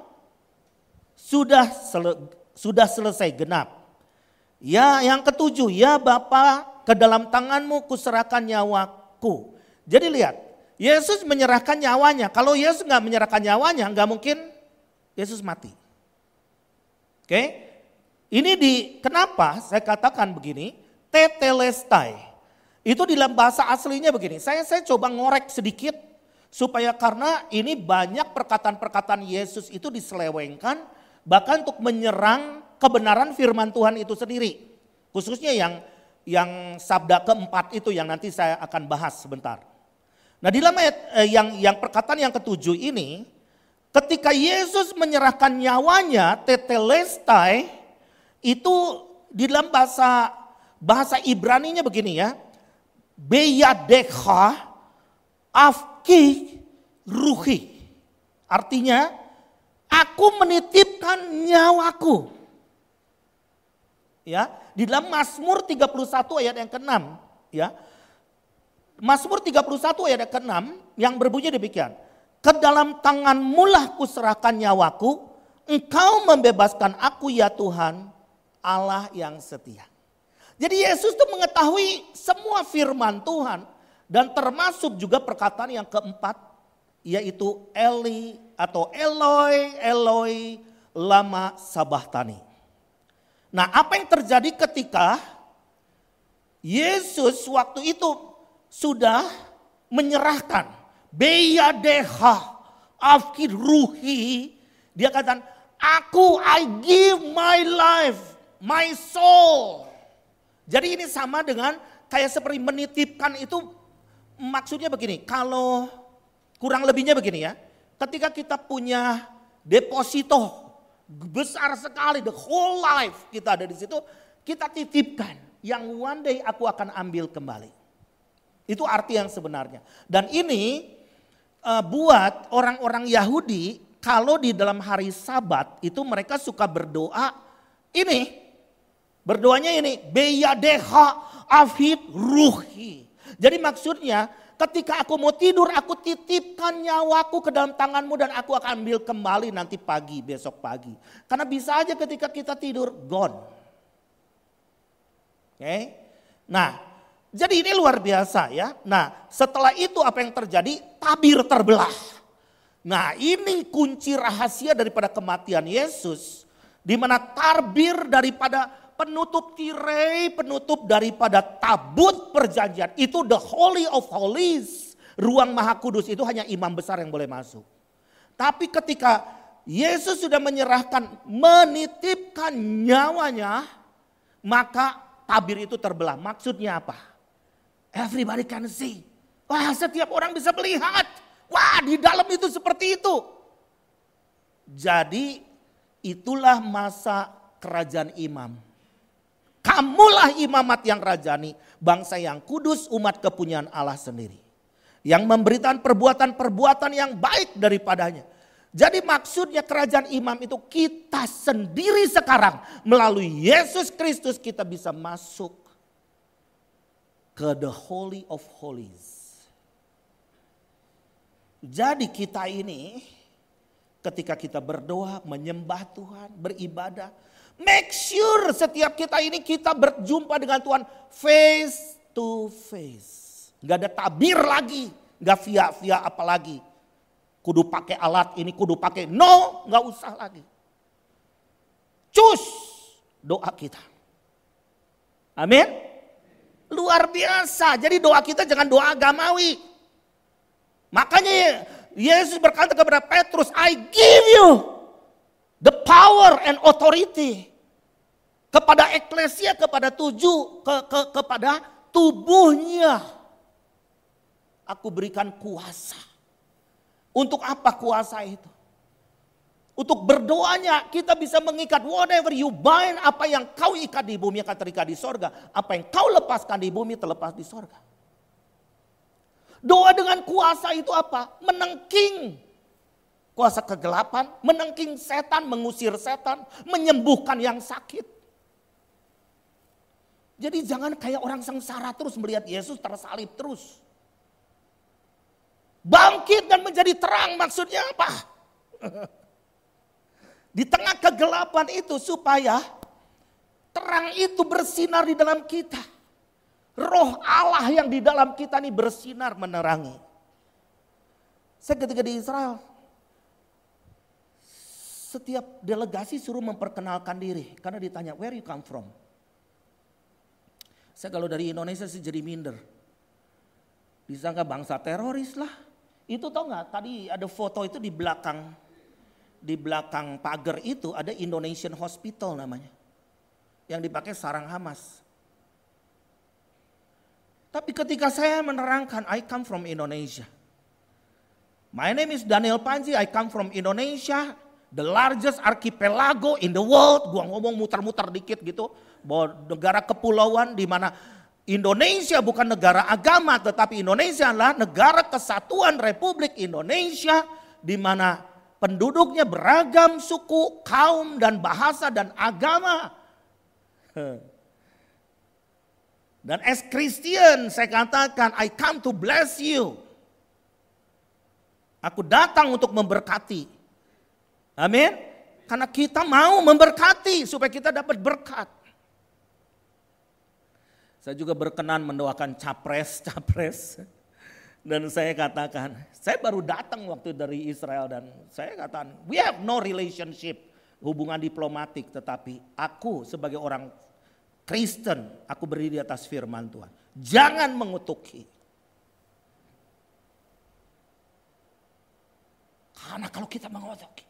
sudah selesai genap. Ya, yang ketujuh, ya Bapa, ke dalam tanganmu kuserahkan nyawaku. Jadi lihat. Yesus menyerahkan nyawanya. Kalau Yesus nggak menyerahkan nyawanya, nggak mungkin Yesus mati. Oke? Ini kenapa saya katakan begini? Tetelestai. Itu di dalam bahasa aslinya begini. Saya coba ngorek sedikit supaya karena ini banyak perkataan-perkataan Yesus itu diselewengkan bahkan untuk menyerang kebenaran firman Tuhan itu sendiri. Khususnya yang sabda keempat itu yang nanti saya akan bahas sebentar. Nah di dalam ayat yang perkataan yang ketujuh ini, ketika Yesus menyerahkan nyawanya, tetelestai, itu di dalam bahasa Ibraninya begini ya, beyadekha afki ruhi. Artinya, aku menitipkan nyawaku. Ya, di dalam Mazmur 31 ayat yang ke-6, ya. Mazmur 31 ayat ke-6 yang berbunyi demikian. Ke dalam tanganmu lah kuserahkan nyawaku, engkau membebaskan aku ya Tuhan, Allah yang setia. Jadi Yesus itu mengetahui semua firman Tuhan dan termasuk juga perkataan yang keempat, yaitu Eli atau Eloi, Eloi, lama sabahtani. Nah, apa yang terjadi ketika Yesus waktu itu sudah menyerahkan beyadeha afkir ruhi, dia katakan, I give my life, my soul. Jadi ini sama dengan kayak seperti menitipkan itu, maksudnya begini, kalau kurang lebihnya begini ya, ketika kita punya deposito besar sekali, the whole life kita ada di situ, kita titipkan, yang one day aku akan ambil kembali. Itu arti yang sebenarnya. Dan ini buat orang-orang Yahudi, kalau di dalam hari Sabat itu mereka suka berdoa ini. Berdoanya ini, beyadeha afid ruhi. Jadi maksudnya ketika aku mau tidur, aku titipkan nyawaku ke dalam tanganmu dan aku akan ambil kembali nanti pagi, besok pagi. Karena bisa aja ketika kita tidur, gone. Oke? Nah, jadi ini luar biasa ya. Nah, setelah itu apa yang terjadi? Tabir terbelah. Nah, ini kunci rahasia daripada kematian Yesus. Di mana tabir daripada penutup tirai, penutup daripada tabut perjanjian. Itu the holy of holies. Ruang maha kudus itu hanya imam besar yang boleh masuk. Tapi ketika Yesus sudah menyerahkan, menitipkan nyawanya, maka tabir itu terbelah. Maksudnya apa? Everybody can see. Wah, setiap orang bisa melihat. Wah, di dalam itu seperti itu. Jadi itulah masa kerajaan imam. Kamulah imamat yang rajani, bangsa yang kudus, umat kepunyaan Allah sendiri. Yang memberitakan perbuatan-perbuatan yang baik daripadanya. Jadi maksudnya kerajaan imam itu kita sendiri sekarang. Melalui Yesus Kristus kita bisa masuk ke the holy of holies. Jadi kita ini ketika kita berdoa, menyembah Tuhan, beribadah. Make sure setiap kita ini kita berjumpa dengan Tuhan face to face. Gak ada tabir lagi, gak via apa lagi. Kudu pakai alat ini, kudu pakai, no, gak usah lagi. Cus doa kita. Amin. Luar biasa, jadi doa kita jangan doa agamawi. Makanya Yesus berkata kepada Petrus, I give you the power and authority kepada eklesia, kepada kepada tubuhnya. Aku berikan kuasa. Untuk apa kuasa itu? Untuk berdoanya kita bisa mengikat whatever you bind, apa yang kau ikat di bumi akan terikat di sorga. Apa yang kau lepaskan di bumi terlepas di sorga. Doa dengan kuasa itu apa? Menengking kuasa kegelapan, menengking setan, mengusir setan, menyembuhkan yang sakit. Jadi jangan kayak orang sengsara terus melihat Yesus tersalib terus. Bangkit dan menjadi terang, maksudnya apa? Di tengah kegelapan itu supaya terang itu bersinar di dalam kita. Roh Allah yang di dalam kita ini bersinar menerangi. Saya ketika di Israel, setiap delegasi suruh memperkenalkan diri. Karena ditanya, where you come from? Saya kalau dari Indonesia sih jadi minder. Disangka bangsa teroris lah. Itu tau gak, tadi ada foto itu di belakang pagar itu ada Indonesian Hospital namanya. Yang dipakai sarang Hamas. Tapi ketika saya menerangkan, I come from Indonesia. My name is Daniel Panji, I come from Indonesia. The largest archipelago in the world. Gua ngomong muter-muter dikit gitu. Bahwa negara kepulauan di mana Indonesia bukan negara agama. Tetapi Indonesia adalah negara kesatuan Republik Indonesia. Di mana penduduknya beragam suku, kaum dan bahasa dan agama. Dan as Christian saya katakan, I come to bless you. Aku datang untuk memberkati. Amin. Karena kita mau memberkati supaya kita dapat berkat. Saya juga berkenan mendoakan capres. Dan saya katakan, saya baru datang waktu dari Israel dan saya katakan, we have no relationship hubungan diplomatik, tetapi aku sebagai orang Kristen, aku berdiri di atas firman Tuhan. Jangan mengutuki. Karena kalau kita mengutuki,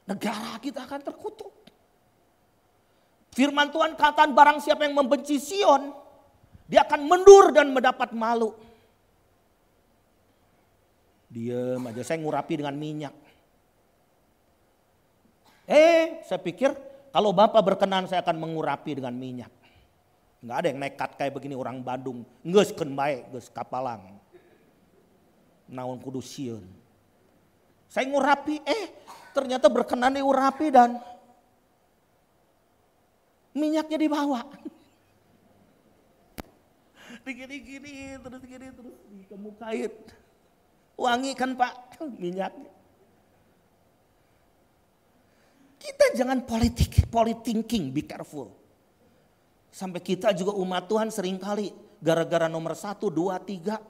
negara kita akan terkutuk. Firman Tuhan katakan barang siapa yang membenci Sion, dia akan mundur dan mendapat malu. Diam aja, saya ngurapi dengan minyak. Saya pikir kalau Bapak berkenan saya akan mengurapi dengan minyak. Enggak ada yang nekat kayak begini orang Bandung. Geus keun bae, geus kapalang. Naon kudu sieun. Saya ngurapi, ternyata berkenan diurapi dan minyaknya dibawa. Gini-gini terus dikemukain. Wangi kan Pak minyaknya. Kita jangan politik, be careful. Sampai kita juga umat Tuhan seringkali gara-gara nomor 1, 2, 3,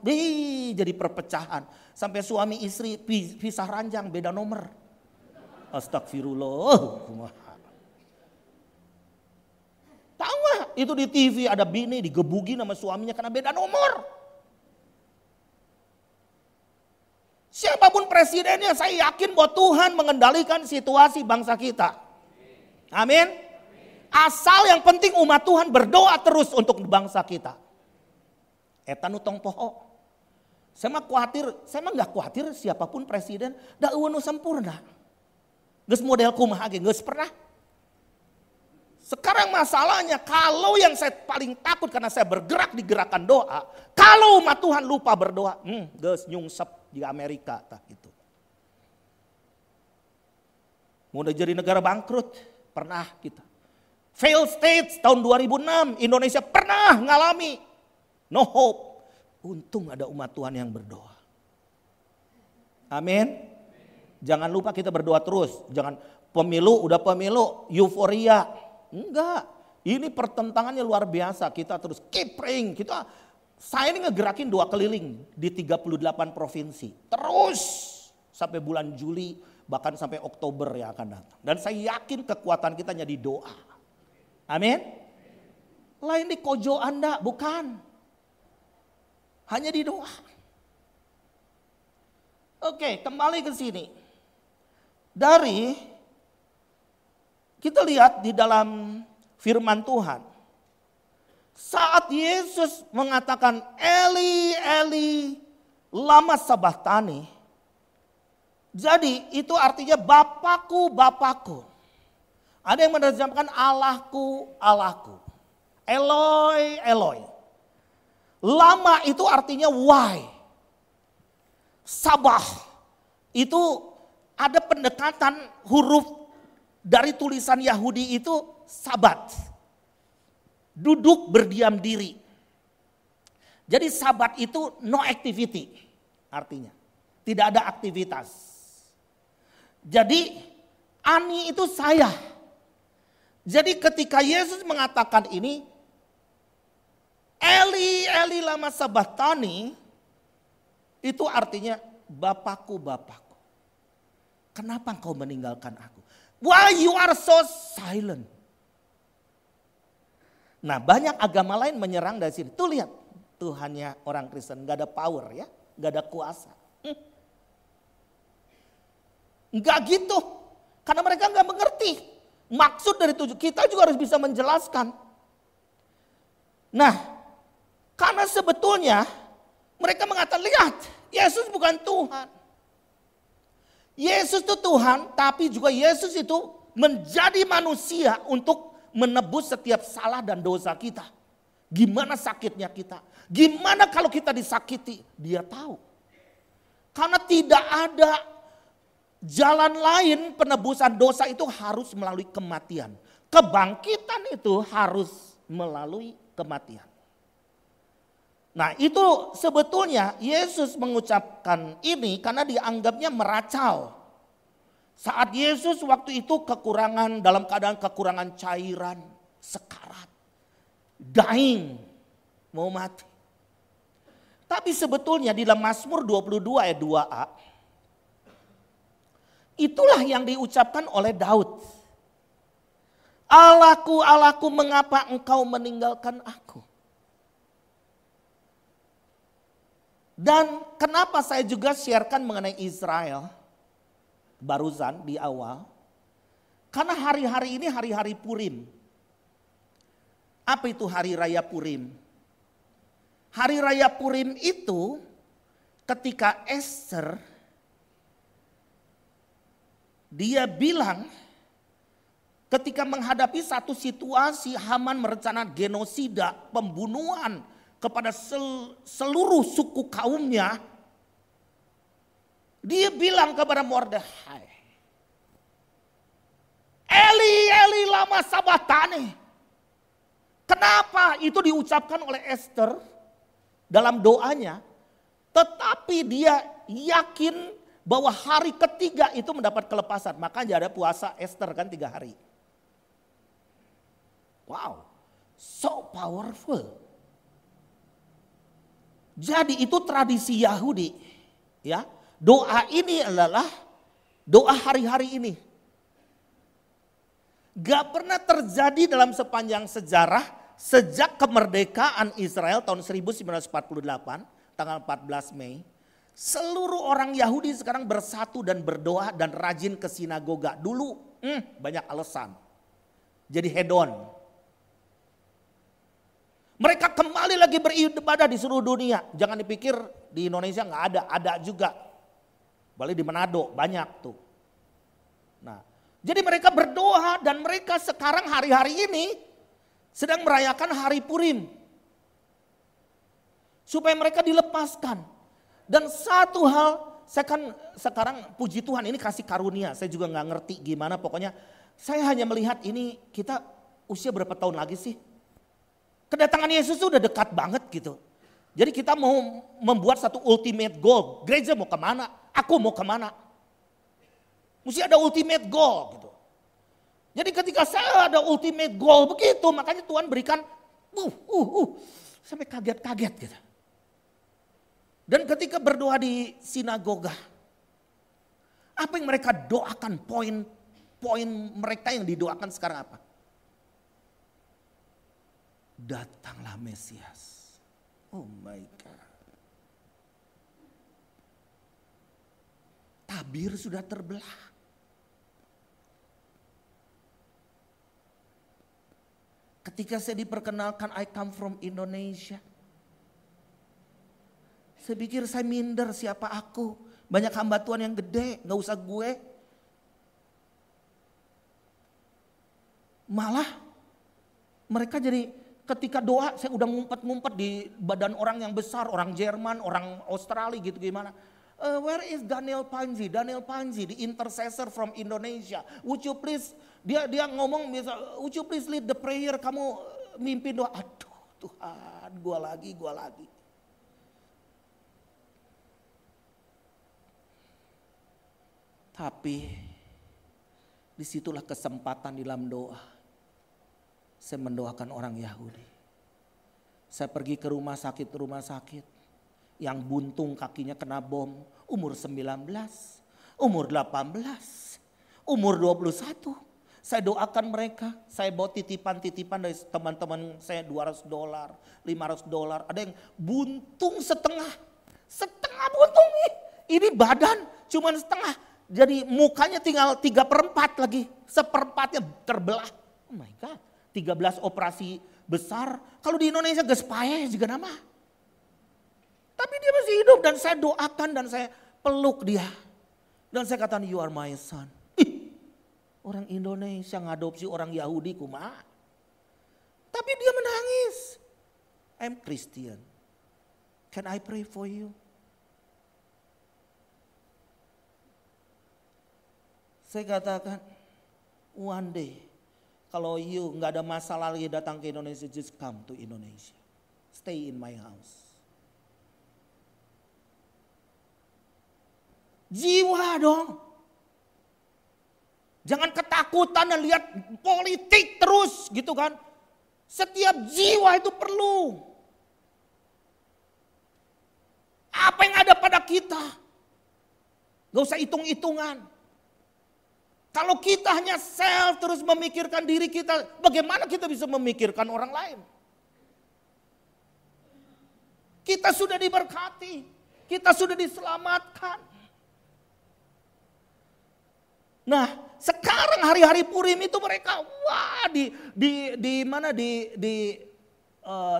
jadi perpecahan. Sampai suami istri pisah ranjang beda nomor. Astagfirullah. Tahu gak? Itu di TV ada bini digebukin sama suaminya karena beda nomor. Siapapun presidennya, saya yakin bahwa Tuhan mengendalikan situasi bangsa kita. Amin. Asal yang penting umat Tuhan berdoa terus untuk bangsa kita. Eta nu tong poho. Saya mah gak khawatir siapapun presiden da eueun nu sempurna. Geus model kumaha ge geus pernah. Sekarang masalahnya kalau yang saya paling takut karena saya bergerak di gerakan doa, kalau umat Tuhan lupa berdoa, geus nyungsep di Amerika tah gitu. Mau jadi negara bangkrut, pernah kita. Failed states tahun 2006, Indonesia pernah ngalami no hope. Untung ada umat Tuhan yang berdoa. Amin. Jangan lupa kita berdoa terus. Jangan pemilu, euforia. Enggak, ini pertentangannya luar biasa. Kita terus keep praying. Saya ini ngegerakin 2 keliling di 38 provinsi. Terus sampai bulan Juli bahkan sampai Oktober yang akan datang. Dan saya yakin kekuatan kita hanya di doa. Amin. Lain di kojo Anda, bukan. Hanya di doa. Oke, kembali ke sini. Kita lihat di dalam firman Tuhan. Saat Yesus mengatakan Eli, Eli, lama sabachthani. Jadi itu artinya Bapakku, Bapakku. Ada yang menerjemahkan Allahku, Allahku. Eloi, Eloi. Lama itu artinya why. Sabah itu ada pendekatan huruf dari tulisan Yahudi itu sabat. Duduk berdiam diri. Jadi sabat itu no activity artinya. Tidak ada aktivitas. Jadi ani itu saya. Jadi ketika Yesus mengatakan ini, Eli, Eli lama sabachthani, itu artinya Bapakku, Bapakku. Kenapa engkau meninggalkan aku? Why you are so silent? Nah, banyak agama lain menyerang dari sini. Tuh lihat, Tuhannya orang Kristen gak ada power ya, gak ada kuasa. Enggak gitu, karena mereka gak mengerti. Maksud dari tujuh, kita juga harus bisa menjelaskan. Nah, karena sebetulnya mereka mengatakan, lihat, Yesus bukan Tuhan. Yesus itu Tuhan, tapi juga Yesus itu menjadi manusia untuk menebus setiap salah dan dosa kita. Gimana sakitnya kita. Gimana kalau kita disakiti. Dia tahu. Karena tidak ada jalan lain penebusan dosa itu harus melalui kematian. Kebangkitan itu harus melalui kematian. Nah itu sebetulnya Yesus mengucapkan ini karena dianggapnya meracau. Saat Yesus waktu itu dalam keadaan kekurangan cairan, sekarat, dying, mau mati. Tapi sebetulnya di dalam Mazmur 22 ayat 2a, itulah yang diucapkan oleh Daud. Allahku, Allahku, mengapa engkau meninggalkan aku? Dan kenapa saya juga sharekan mengenai Israel barusan di awal? Karena hari-hari ini hari-hari Purim. Apa itu hari raya Purim? Hari raya Purim itu ketika Esther dia bilang ketika menghadapi satu situasi Haman merencanakan genosida, pembunuhan kepada seluruh suku kaumnya. Dia bilang kepada Mordekhai, Eli, Eli lama sabatani. Kenapa itu diucapkan oleh Esther dalam doanya? Tetapi dia yakin bahwa hari ketiga itu mendapat kelepasan. Makanya ada puasa Esther kan 3 hari. Wow, so powerful. Jadi itu tradisi Yahudi. Ya, doa ini adalah doa hari-hari ini. Gak pernah terjadi dalam sepanjang sejarah sejak kemerdekaan Israel tahun 1948, tanggal 14 Mei. Seluruh orang Yahudi sekarang bersatu dan berdoa dan rajin ke sinagoga. Dulu banyak alasan. Jadi hedon. Mereka kembali lagi beribadah di seluruh dunia. Jangan dipikir di Indonesia nggak ada juga. Balik di Manado banyak tuh. Nah, jadi mereka berdoa dan mereka sekarang hari-hari ini sedang merayakan hari Purim. Supaya mereka dilepaskan. Dan satu hal, saya kan sekarang puji Tuhan ini kasih karunia. Saya juga nggak ngerti gimana, pokoknya saya hanya melihat ini kita usia berapa tahun lagi sih? Kedatangan Yesus itu udah dekat banget gitu. Jadi kita mau membuat satu ultimate goal. Gereja mau kemana? Aku mau kemana? Mesti ada ultimate goal gitu. Jadi ketika saya ada ultimate goal begitu, makanya Tuhan berikan sampai kaget-kaget gitu. Dan ketika berdoa di sinagoga, apa yang mereka doakan, poin mereka yang didoakan sekarang apa? Datanglah Mesias. Oh my God. Tabir sudah terbelah. Ketika saya diperkenalkan I come from Indonesia. Saya pikir saya minder siapa aku. Banyak hamba Tuhan yang gede, gak usah gue. Malah mereka jadi ketika doa saya udah ngumpet-ngumpet di badan orang yang besar. Orang Jerman, orang Australia gitu gimana. Where is Daniel Panji? Daniel Panji, the intercessor from Indonesia. Would you please, dia ngomong would you please lead the prayer. Kamu mimpin doa. Aduh Tuhan, gua lagi. Tapi disitulah kesempatan dalam doa. Saya mendoakan orang Yahudi. Saya pergi ke rumah sakit yang buntung kakinya kena bom. Umur 19, umur 18, umur 21. Saya doakan mereka. Saya bawa titipan-titipan dari teman-teman saya $200, $500. Ada yang buntung setengah buntung nih. Ini badan cuman setengah. Jadi mukanya tinggal 3/4 lagi. 1/4 terbelah. Oh my God. 13 operasi besar. Kalau di Indonesia geus paeh juga nama. Tapi dia masih hidup dan saya doakan dan saya peluk dia. Dan saya katakan you are my son. Orang Indonesia ngadopsi orang Yahudi kumaha. Tapi dia menangis. I'm Christian. Can I pray for you? Saya katakan one day. Kalau you nggak ada masalah lagi datang ke Indonesia, just come to Indonesia. Stay in my house. Jiwa dong. Jangan ketakutan dan lihat politik terus gitu kan. Setiap jiwa itu perlu. Apa yang ada pada kita? Gak usah hitung-hitungan. Kalau kita hanya self terus memikirkan diri kita, bagaimana kita bisa memikirkan orang lain? Kita sudah diberkati, kita sudah diselamatkan. Nah, sekarang hari-hari Purim itu mereka di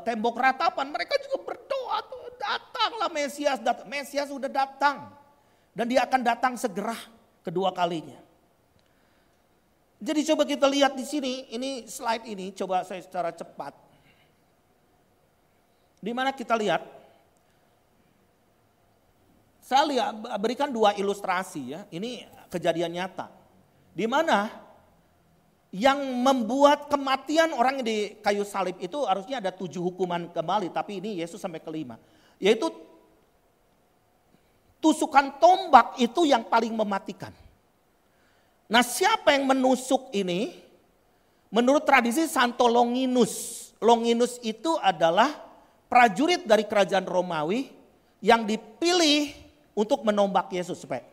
tembok ratapan mereka juga berdoa tuh, datanglah Mesias, Mesias sudah datang dan dia akan datang segera kedua kalinya. Jadi coba kita lihat di sini, ini slide ini coba saya secara cepat. Di mana kita lihat, saya berikan 2 ilustrasi ya, ini kejadian nyata. Di mana yang membuat kematian orang di kayu salib itu harusnya ada 7 hukuman kembali, tapi ini Yesus sampai ke-5. Yaitu tusukan tombak itu yang paling mematikan. Nah, siapa yang menusuk ini? Menurut tradisi Santo Longinus. Longinus itu adalah prajurit dari kerajaan Romawi yang dipilih untuk menombak Yesus supaya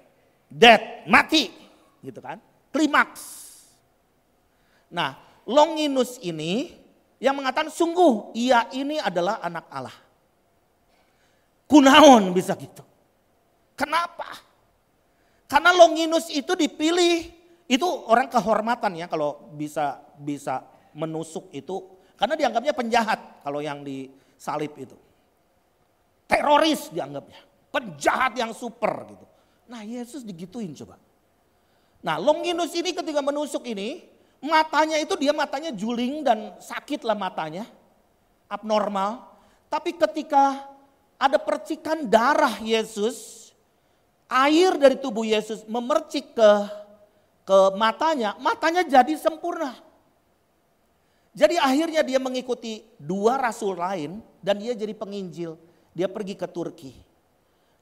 dead, mati, gitu kan? Klimaks. Nah, Longinus ini yang mengatakan sungguh ia ini adalah anak Allah. Kunaon bisa gitu. Kenapa? Karena Longinus itu dipilih, itu orang kehormatan ya kalau bisa menusuk itu. Karena dianggapnya penjahat kalau yang disalib itu. Teroris dianggapnya. Penjahat yang super gitu. Nah, Yesus digituin coba. Nah, Longinus ini ketika menusuk ini, matanya itu dia matanya juling dan sakit lah matanya. Abnormal. Tapi ketika ada percikan darah Yesus, air dari tubuh Yesus memercik ke matanya, matanya jadi sempurna. Jadi akhirnya dia mengikuti 2 rasul lain dan dia jadi penginjil. Dia pergi ke Turki.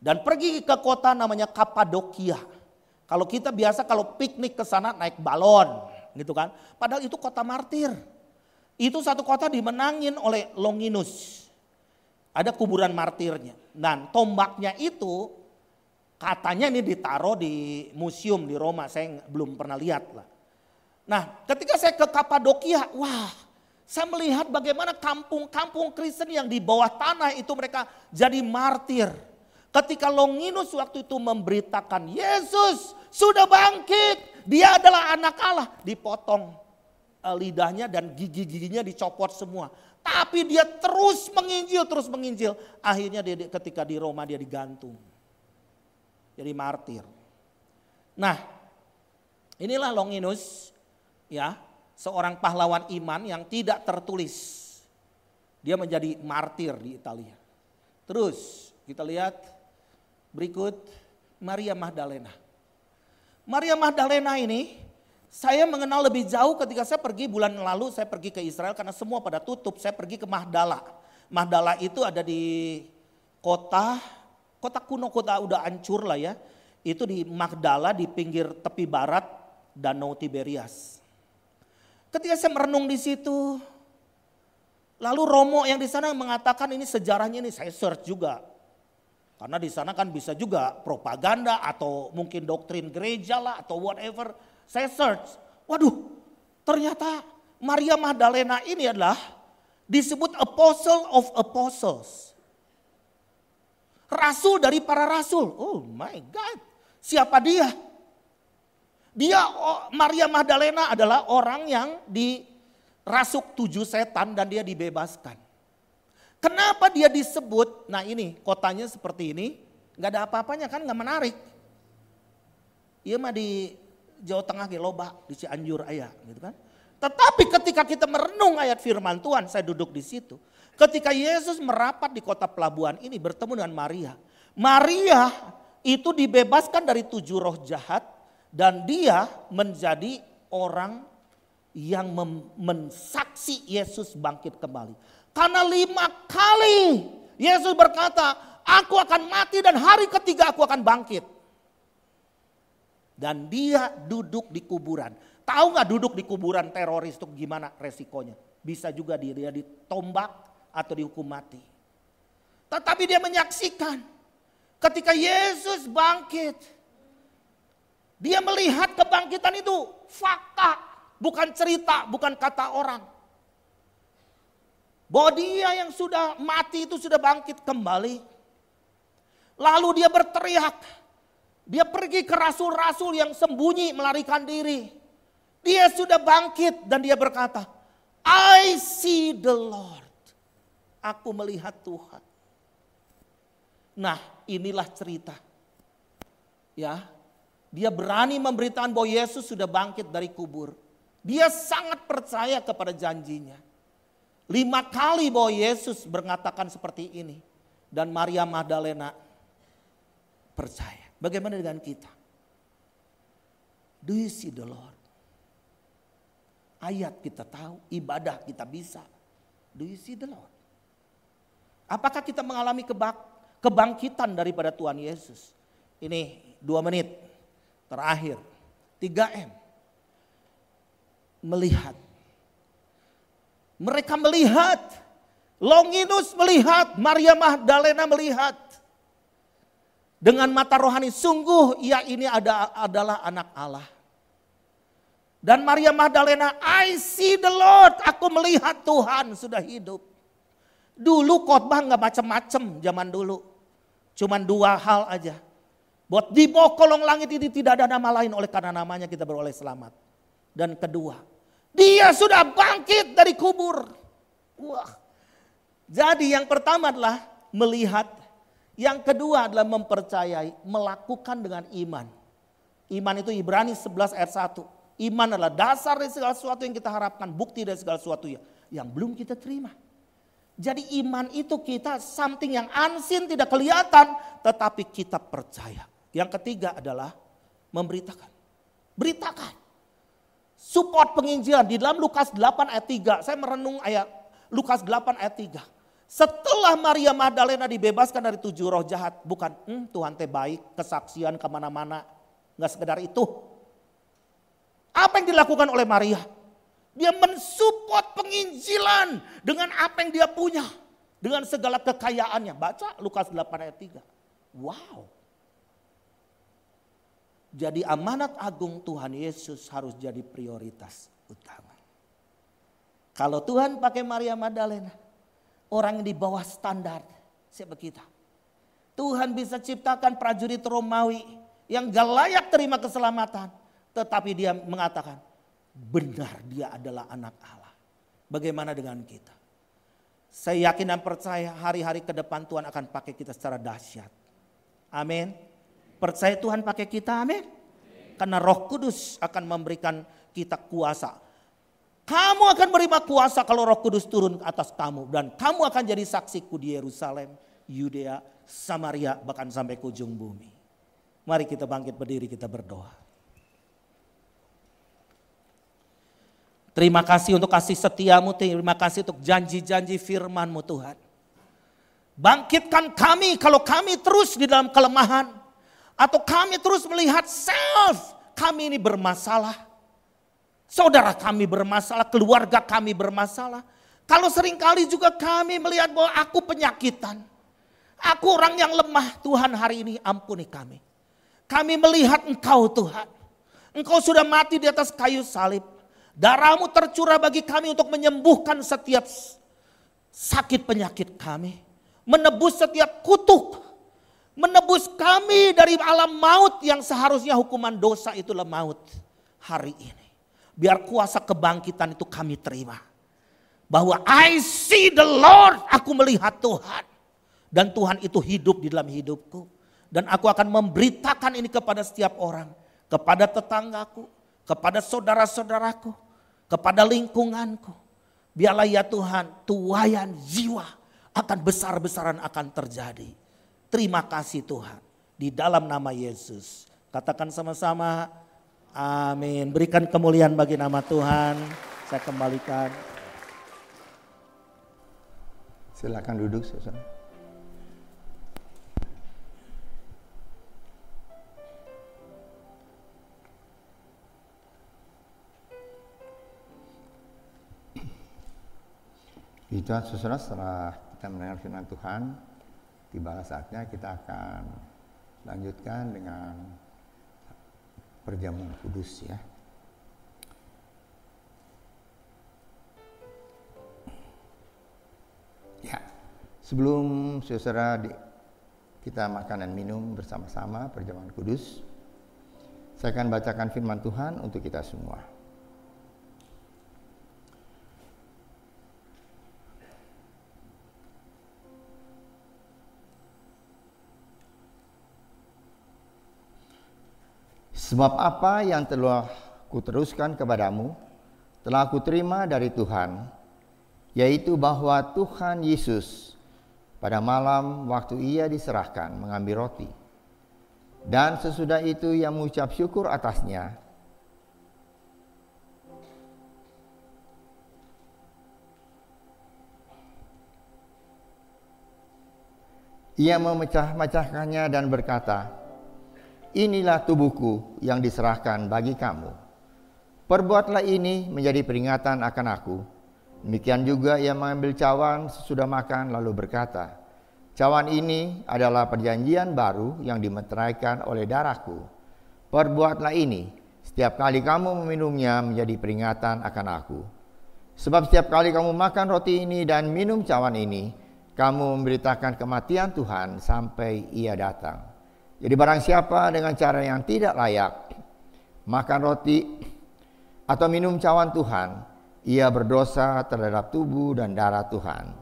Dan pergi ke kota namanya Kapadokia. Kalau kita biasa kalau piknik ke sana naik balon gitu kan. Padahal itu kota martir. Itu satu kota dimenangin oleh Longinus. Ada kuburan martirnya. Dan tombaknya itu katanya ini ditaruh di museum di Roma, saya belum pernah lihat lah. Nah, ketika saya ke Kapadokia, wah, saya melihat bagaimana kampung-kampung Kristen yang di bawah tanah itu mereka jadi martir. Ketika Longinus waktu itu memberitakan Yesus sudah bangkit, dia adalah anak Allah, dipotong lidahnya dan gigi-giginya dicopot semua. Tapi dia terus menginjil. Akhirnya ketika di Roma dia digantung. Jadi martir. Nah, inilah Longinus ya, seorang pahlawan iman yang tidak tertulis. Dia menjadi martir di Italia. Terus kita lihat berikut Maria Magdalena. Maria Magdalena ini saya mengenal lebih jauh ketika saya pergi bulan lalu, saya pergi ke Israel karena semua pada tutup. Saya pergi ke Magdala. Magdala itu ada di kota kuno, kota udah hancur lah ya. Itu di Magdala di pinggir tepi barat Danau Tiberias. Ketika saya merenung di situ, lalu Romo yang di sana mengatakan ini sejarahnya ini, saya search juga. Karena di sana kan bisa juga propaganda atau mungkin doktrin gereja lah atau whatever. Saya search, waduh ternyata Maria Magdalena ini adalah disebut Apostle of Apostles. Rasul dari para rasul. Oh my God. Siapa dia? Maria Magdalena adalah orang yang dirasuk 7 setan dan dia dibebaskan. Kenapa dia disebut? Nah ini kotanya seperti ini. Gak ada apa-apanya kan, gak menarik. Iya mah di Jawa Tengah loba, di Cianjur ayah gitu kan. Tetapi ketika kita merenung ayat firman Tuhan, saya duduk di situ. Ketika Yesus merapat di kota pelabuhan ini bertemu dengan Maria. Maria itu dibebaskan dari 7 roh jahat dan dia menjadi orang yang mensaksi Yesus bangkit kembali. Karena 5 kali Yesus berkata, aku akan mati dan hari ketiga aku akan bangkit. Dan dia duduk di kuburan. Tahu gak duduk di kuburan teroris itu gimana resikonya? Bisa juga dia ditombak atau dihukum mati. Tetapi dia menyaksikan ketika Yesus bangkit. Dia melihat kebangkitan itu fakta, bukan cerita, bukan kata orang. Bahwa dia yang sudah mati itu sudah bangkit kembali. Lalu dia berteriak. Dia pergi ke rasul-rasul yang sembunyi melarikan diri. Dia sudah bangkit dan dia berkata, I see the Lord. Aku melihat Tuhan. Nah, inilah cerita. Ya, dia berani memberitakan bahwa Yesus sudah bangkit dari kubur. Dia sangat percaya kepada janjinya. 5 kali bahwa Yesus mengatakan seperti ini. Dan Maria Magdalena percaya. Bagaimana dengan kita? Do you see the Lord? Ayat kita tahu, ibadah kita bisa. Do you see the Lord? Apakah kita mengalami kebangkitan daripada Tuhan Yesus? Ini 2 menit terakhir. 3M. Melihat. Mereka melihat. Longinus melihat. Maria Magdalena melihat. Dengan mata rohani, sungguh ia ini adalah anak Allah. Dan Maria Magdalena, I see the Lord. Aku melihat Tuhan sudah hidup. Dulu khotbah gak macam-macam zaman dulu. Cuman 2 hal aja. Buat di bawah kolong langit ini tidak ada nama lain, oleh karena namanya kita beroleh selamat. Dan kedua, dia sudah bangkit dari kubur. Wah. Jadi yang pertama adalah melihat. Yang kedua adalah mempercayai, melakukan dengan iman. Iman itu Ibrani 11 ayat 1. Iman adalah dasar dari segala sesuatu yang kita harapkan, bukti dari segala sesuatu yang belum kita terima. Jadi iman itu kita something yang unseen, tidak kelihatan, tetapi kita percaya. Yang ketiga adalah memberitakan. Beritakan. Support penginjilan di dalam Lukas 8 ayat 3. Saya merenung ayat Lukas 8 ayat 3. Setelah Maria Magdalena dibebaskan dari 7 roh jahat. Bukan Tuhan teh baik, kesaksian kemana-mana. Gak sekedar itu. Apa yang dilakukan oleh Maria? Dia mensupport penginjilan dengan apa yang dia punya. Dengan segala kekayaannya. Baca Lukas 8 ayat 3. Wow. Jadi amanat agung Tuhan Yesus harus jadi prioritas utama. Kalau Tuhan pakai Maria Magdalena. Orang yang di bawah standar siapa kita. Tuhan bisa ciptakan prajurit Romawi yang gak layak terima keselamatan. Tetapi dia mengatakan benar dia adalah anak Allah. Bagaimana dengan kita? Saya yakin dan percaya hari-hari ke depan Tuhan akan pakai kita secara dahsyat. Amin. Percaya Tuhan pakai kita, amin. Karena Roh Kudus akan memberikan kita kuasa. Kamu akan menerima kuasa kalau Roh Kudus turun ke atas kamu. Dan kamu akan jadi saksiku di Yerusalem, Yudea, Samaria, bahkan sampai ke ujung bumi. Mari kita bangkit berdiri, kita berdoa. Terima kasih untuk kasih setiamu, terima kasih untuk janji-janji firman-Mu Tuhan. Bangkitkan kami kalau kami terus di dalam kelemahan. Atau kami terus melihat self kami ini bermasalah. Saudara kami bermasalah, keluarga kami bermasalah. Kalau seringkali juga kami melihat bahwa aku penyakitan. Aku orang yang lemah, Tuhan hari ini ampuni kami. Kami melihat Engkau Tuhan. Engkau sudah mati di atas kayu salib. Darah-Mu tercurah bagi kami untuk menyembuhkan setiap sakit penyakit kami. Menebus setiap kutuk. Menebus kami dari alam maut yang seharusnya hukuman dosa itulah maut hari ini. Biar kuasa kebangkitan itu kami terima. Bahwa I see the Lord. Aku melihat Tuhan. Dan Tuhan itu hidup di dalam hidupku. Dan aku akan memberitakan ini kepada setiap orang. Kepada tetanggaku. Kepada saudara-saudaraku. Kepada lingkunganku. Biarlah ya Tuhan, tuaian jiwa akan besar-besaran akan terjadi. Terima kasih Tuhan. Di dalam nama Yesus. Katakan sama-sama. Amin. Berikan kemuliaan bagi nama Tuhan. Saya kembalikan. Silakan duduk, saudara. Itu saudara, setelah kita mendengar firman Tuhan, tibalah saatnya kita akan lanjutkan dengan perjamuan kudus ya. Ya, sebelum saudara kita makan dan minum bersama-sama perjamuan kudus, saya akan bacakan firman Tuhan untuk kita semua. Sebab apa yang telah kuteruskan kepadamu, telah kuterima dari Tuhan, yaitu bahwa Tuhan Yesus pada malam waktu ia diserahkan mengambil roti, dan sesudah itu ia mengucap syukur atasnya, ia memecah-mecahkannya dan berkata, "Inilah tubuhku yang diserahkan bagi kamu. Perbuatlah ini menjadi peringatan akan aku." Demikian juga ia mengambil cawan sesudah makan lalu berkata, "Cawan ini adalah perjanjian baru yang dimeteraikan oleh darahku. Perbuatlah ini setiap kali kamu meminumnya menjadi peringatan akan aku. Sebab setiap kali kamu makan roti ini dan minum cawan ini, kamu memberitakan kematian Tuhan sampai ia datang. Jadi barang siapa dengan cara yang tidak layak makan roti atau minum cawan Tuhan, ia berdosa terhadap tubuh dan darah Tuhan.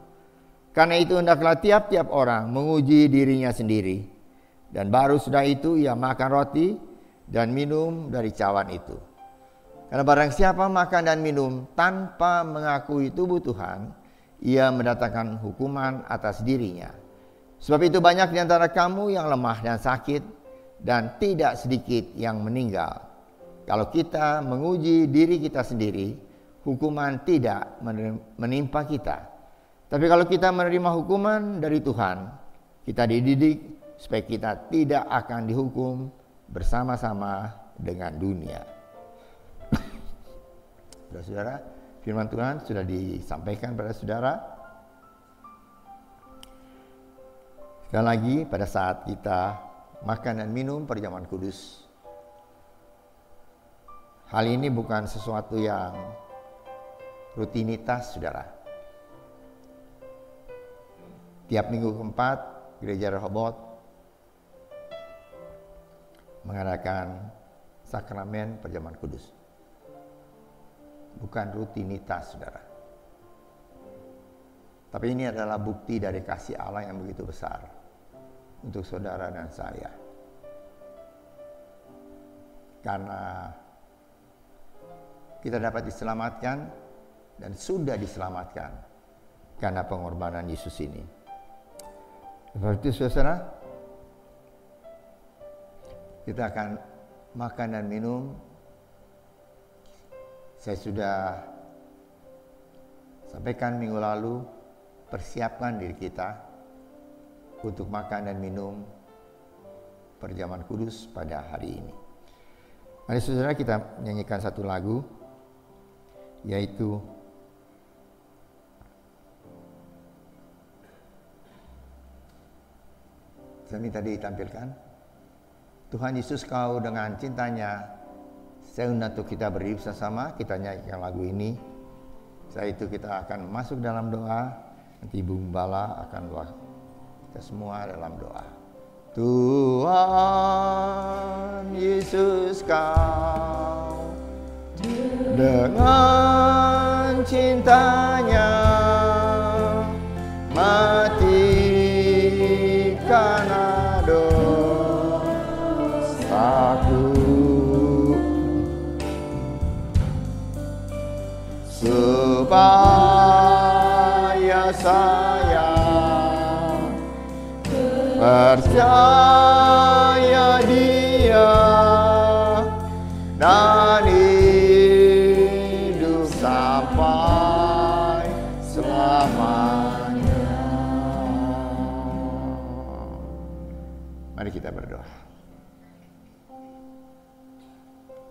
Karena itu hendaklah tiap-tiap orang menguji dirinya sendiri, dan baru sudah itu ia makan roti dan minum dari cawan itu. Karena barang siapa makan dan minum tanpa mengakui tubuh Tuhan, ia mendatangkan hukuman atas dirinya. Sebab itu banyak di antara kamu yang lemah dan sakit, dan tidak sedikit yang meninggal. Kalau kita menguji diri kita sendiri, hukuman tidak menimpa kita. Tapi kalau kita menerima hukuman dari Tuhan, kita dididik supaya kita tidak akan dihukum bersama-sama dengan dunia. Saudara, firman Tuhan sudah disampaikan pada saudara. Sekali lagi, pada saat kita makan dan minum perjamuan kudus, hal ini bukan sesuatu yang rutinitas, saudara. Tiap minggu keempat, Gereja Rehoboth mengadakan sakramen perjamuan kudus. Bukan rutinitas, saudara. Tapi ini adalah bukti dari kasih Allah yang begitu besar untuk saudara dan saya. Karena kita dapat diselamatkan dan sudah diselamatkan karena pengorbanan Yesus ini. Seperti itu, saudara, kita akan makan dan minum. Saya sudah sampaikan minggu lalu, persiapkan diri kita untuk makan dan minum perjamuan kudus pada hari ini. Mari saudara, kita nyanyikan satu lagu, yaitu saya minta ditampilkan. Tuhan Yesus, kau dengan cintanya, saya undang untuk kita berdiri bersama, kita nyanyikan lagu ini. Setelah itu kita akan masuk dalam doa. Nanti Ibu Gembala akan doa kita semua dalam doa. Tuhan Yesus, kau dengan cintanya matikan dosaku, supaya saya percaya Dia dan hidup sampai selamanya. Mari kita berdoa.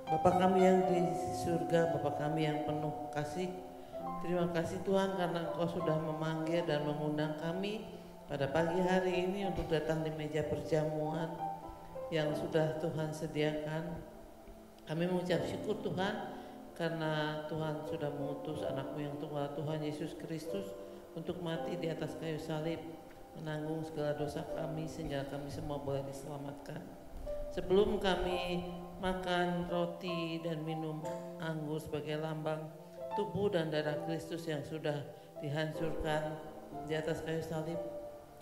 Bapa kami yang di surga, Bapa kami yang penuh kasih, terima kasih Tuhan karena Engkau sudah memanggil dan mengundang kami pada pagi hari ini untuk datang di meja perjamuan yang sudah Tuhan sediakan. Kami mengucap syukur Tuhan karena Tuhan sudah mengutus anakmu yang tunggal, Tuhan Yesus Kristus, untuk mati di atas kayu salib, menanggung segala dosa kami sehingga kami semua boleh diselamatkan. Sebelum kami makan roti dan minum anggur sebagai lambang tubuh dan darah Kristus yang sudah dihancurkan di atas kayu salib,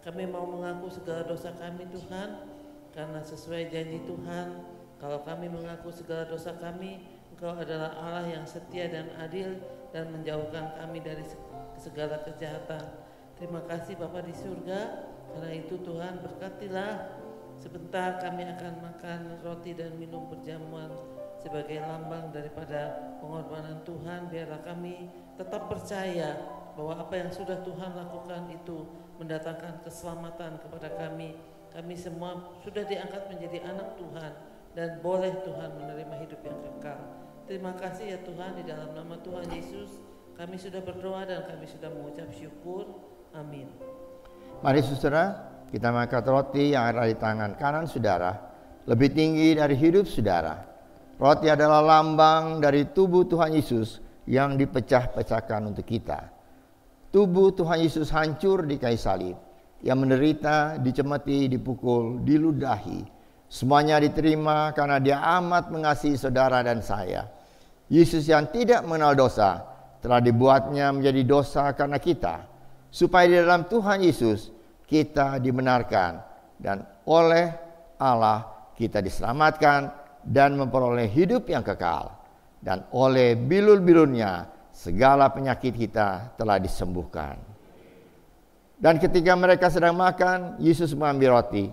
kami mau mengaku segala dosa kami Tuhan, karena sesuai janji Tuhan, kalau kami mengaku segala dosa kami, Engkau adalah Allah yang setia dan adil dan menjauhkan kami dari segala kejahatan. Terima kasih Bapa di surga, karena itu Tuhan berkatilah. Sebentar kami akan makan roti dan minum perjamuan sebagai lambang daripada pengorbanan Tuhan. Biarlah kami tetap percaya bahwa apa yang sudah Tuhan lakukan itu mendatangkan keselamatan kepada kami. Kami semua sudah diangkat menjadi anak Tuhan dan boleh Tuhan menerima hidup yang kekal. Terima kasih ya Tuhan, di dalam nama Tuhan Yesus kami sudah berdoa dan kami sudah mengucap syukur. Amin. Mari saudara, kita makan roti yang ada di tangan kanan saudara, lebih tinggi dari hidup saudara. Roti adalah lambang dari tubuh Tuhan Yesus yang dipecah-pecahkan untuk kita. Tubuh Tuhan Yesus hancur di kayu salib, yang menderita, dicemeti, dipukul, diludahi. Semuanya diterima karena Dia amat mengasihi saudara dan saya. Yesus yang tidak mengenal dosa telah dibuatnya menjadi dosa karena kita, supaya di dalam Tuhan Yesus kita dibenarkan dan oleh Allah kita diselamatkan dan memperoleh hidup yang kekal, dan oleh bilur-bilurnya segala penyakit kita telah disembuhkan. Dan ketika mereka sedang makan, Yesus mengambil roti,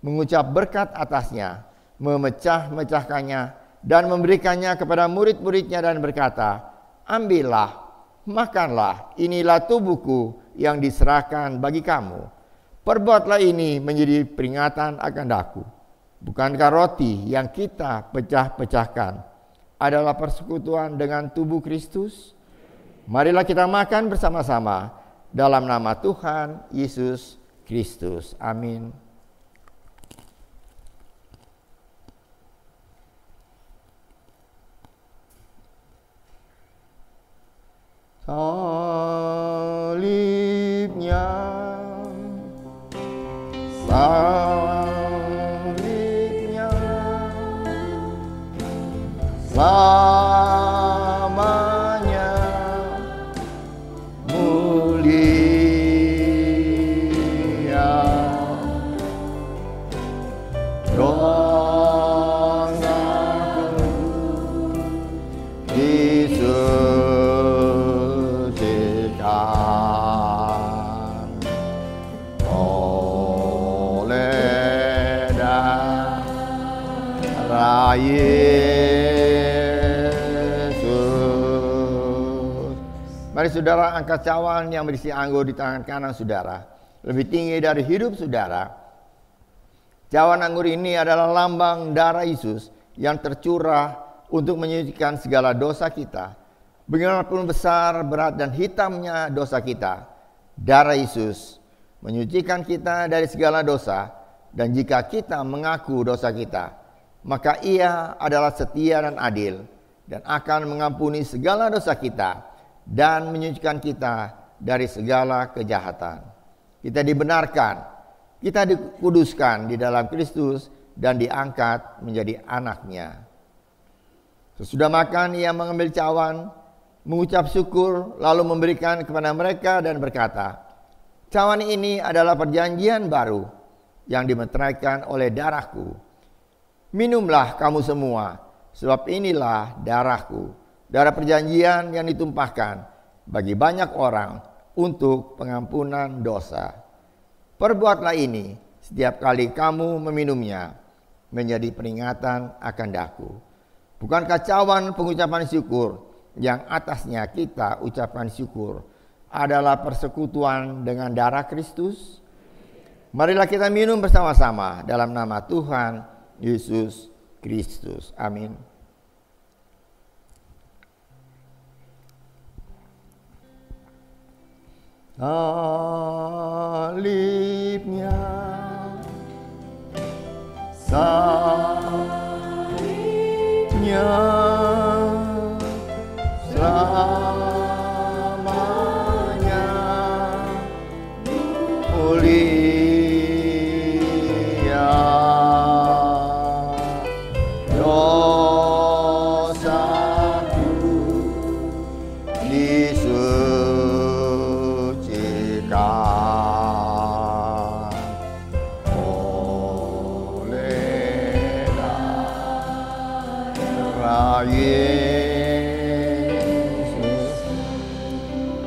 mengucap berkat atasnya, memecah-mecahkannya dan memberikannya kepada murid-muridnya dan berkata, "Ambillah, makanlah, inilah tubuhku yang diserahkan bagi kamu. Perbuatlah ini menjadi peringatan akan aku." Bukankah roti yang kita pecah-pecahkan adalah persekutuan dengan tubuh Kristus? Marilah kita makan bersama-sama dalam nama Tuhan Yesus Kristus. Amin. Salibnya, salibnya, selamanya mulia. Dosaku disucikan oleh darah Yesus. Mari saudara angkat cawan yang berisi anggur di tangan kanan saudara, lebih tinggi dari hidup saudara. Cawan anggur ini adalah lambang darah Yesus yang tercurah untuk menyucikan segala dosa kita. Bagaimanapun besar, berat, dan hitamnya dosa kita, darah Yesus menyucikan kita dari segala dosa. Dan jika kita mengaku dosa kita, maka Ia adalah setia dan adil dan akan mengampuni segala dosa kita dan menyucikan kita dari segala kejahatan. Kita dibenarkan, kita dikuduskan di dalam Kristus dan diangkat menjadi anak-Nya. Sesudah makan, Ia mengambil cawan, mengucap syukur, lalu memberikan kepada mereka dan berkata, "Cawan ini adalah perjanjian baru yang dimeteraikan oleh darahku. Minumlah kamu semua, sebab inilah darahku, darah perjanjian yang ditumpahkan bagi banyak orang untuk pengampunan dosa. Perbuatlah ini setiap kali kamu meminumnya menjadi peringatan akan daku." Bukankah cawan pengucapan syukur yang atasnya kita ucapkan syukur adalah persekutuan dengan darah Kristus? Marilah kita minum bersama-sama dalam nama Tuhan Yesus Kristus. Amin. Salibnya, salibnya,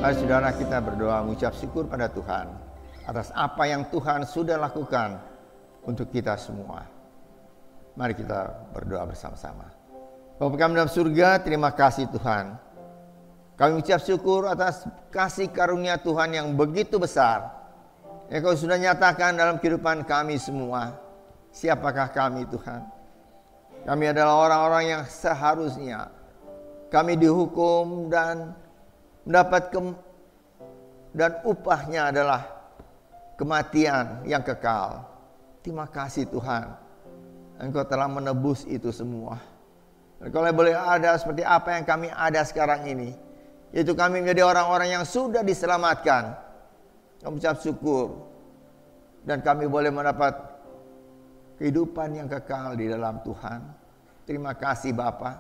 Mari saudara kita berdoa mengucap syukur pada Tuhan atas apa yang Tuhan sudah lakukan untuk kita semua. Mari kita berdoa bersama-sama. Bapa kami dalam surga, terima kasih Tuhan. Kami mengucap syukur atas kasih karunia Tuhan yang begitu besar yang Kau sudah nyatakan dalam kehidupan kami semua. Siapakah kami Tuhan? Kami adalah orang-orang yang seharusnya kami dihukum dan mendapat dan upahnya adalah kematian yang kekal. Terima kasih Tuhan, Engkau telah menebus itu semua. Dan kalau boleh ada seperti apa yang kami ada sekarang ini, yaitu kami menjadi orang-orang yang sudah diselamatkan. Kami ucap syukur dan kami boleh mendapat kehidupan yang kekal di dalam Tuhan. Terima kasih Bapa.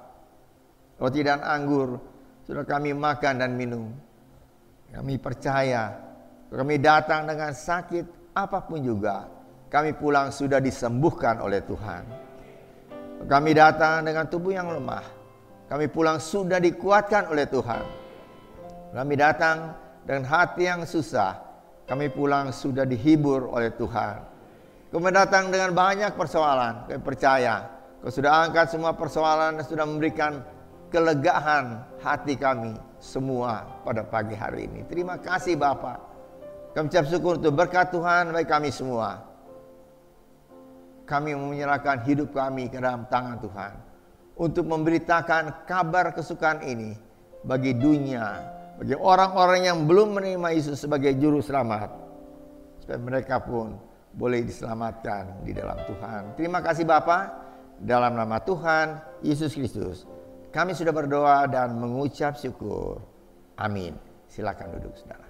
Roti dan anggur sudah kami makan dan minum. Kami percaya, kami datang dengan sakit apapun juga, kami pulang sudah disembuhkan oleh Tuhan. Kami datang dengan tubuh yang lemah, kami pulang sudah dikuatkan oleh Tuhan. Kami datang dengan hati yang susah, kami pulang sudah dihibur oleh Tuhan. Kami datang dengan banyak persoalan, kami percaya Kau sudah angkat semua persoalan dan sudah memberikan kelegaan hati kami semua pada pagi hari ini. Terima kasih Bapa. Kami ucap syukur untuk berkat Tuhan bagi kami semua. Kami menyerahkan hidup kami ke dalam tangan Tuhan untuk memberitakan kabar kesukaan ini bagi dunia, bagi orang-orang yang belum menerima Yesus sebagai juru selamat, supaya mereka pun boleh diselamatkan di dalam Tuhan. Terima kasih Bapa, dalam nama Tuhan Yesus Kristus kami sudah berdoa dan mengucap syukur. Amin. Silakan duduk saudara.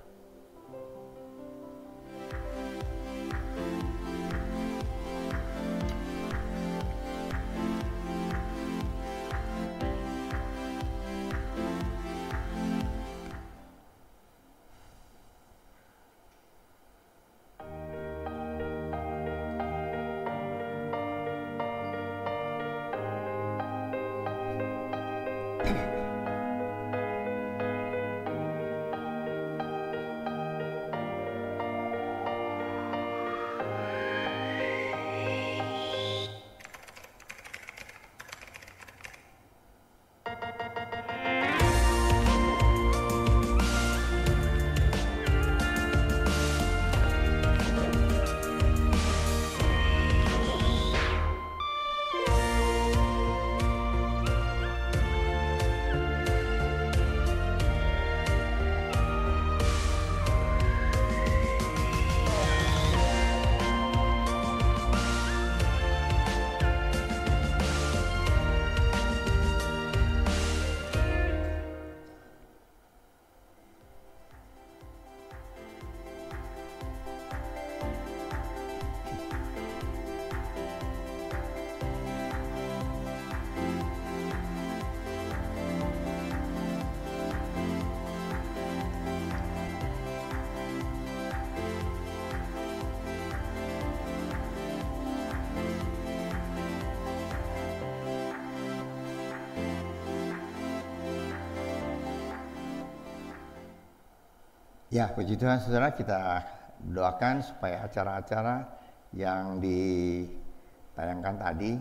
Ya, puji Tuhan saudara, kita doakan supaya acara-acara yang ditayangkan tadi,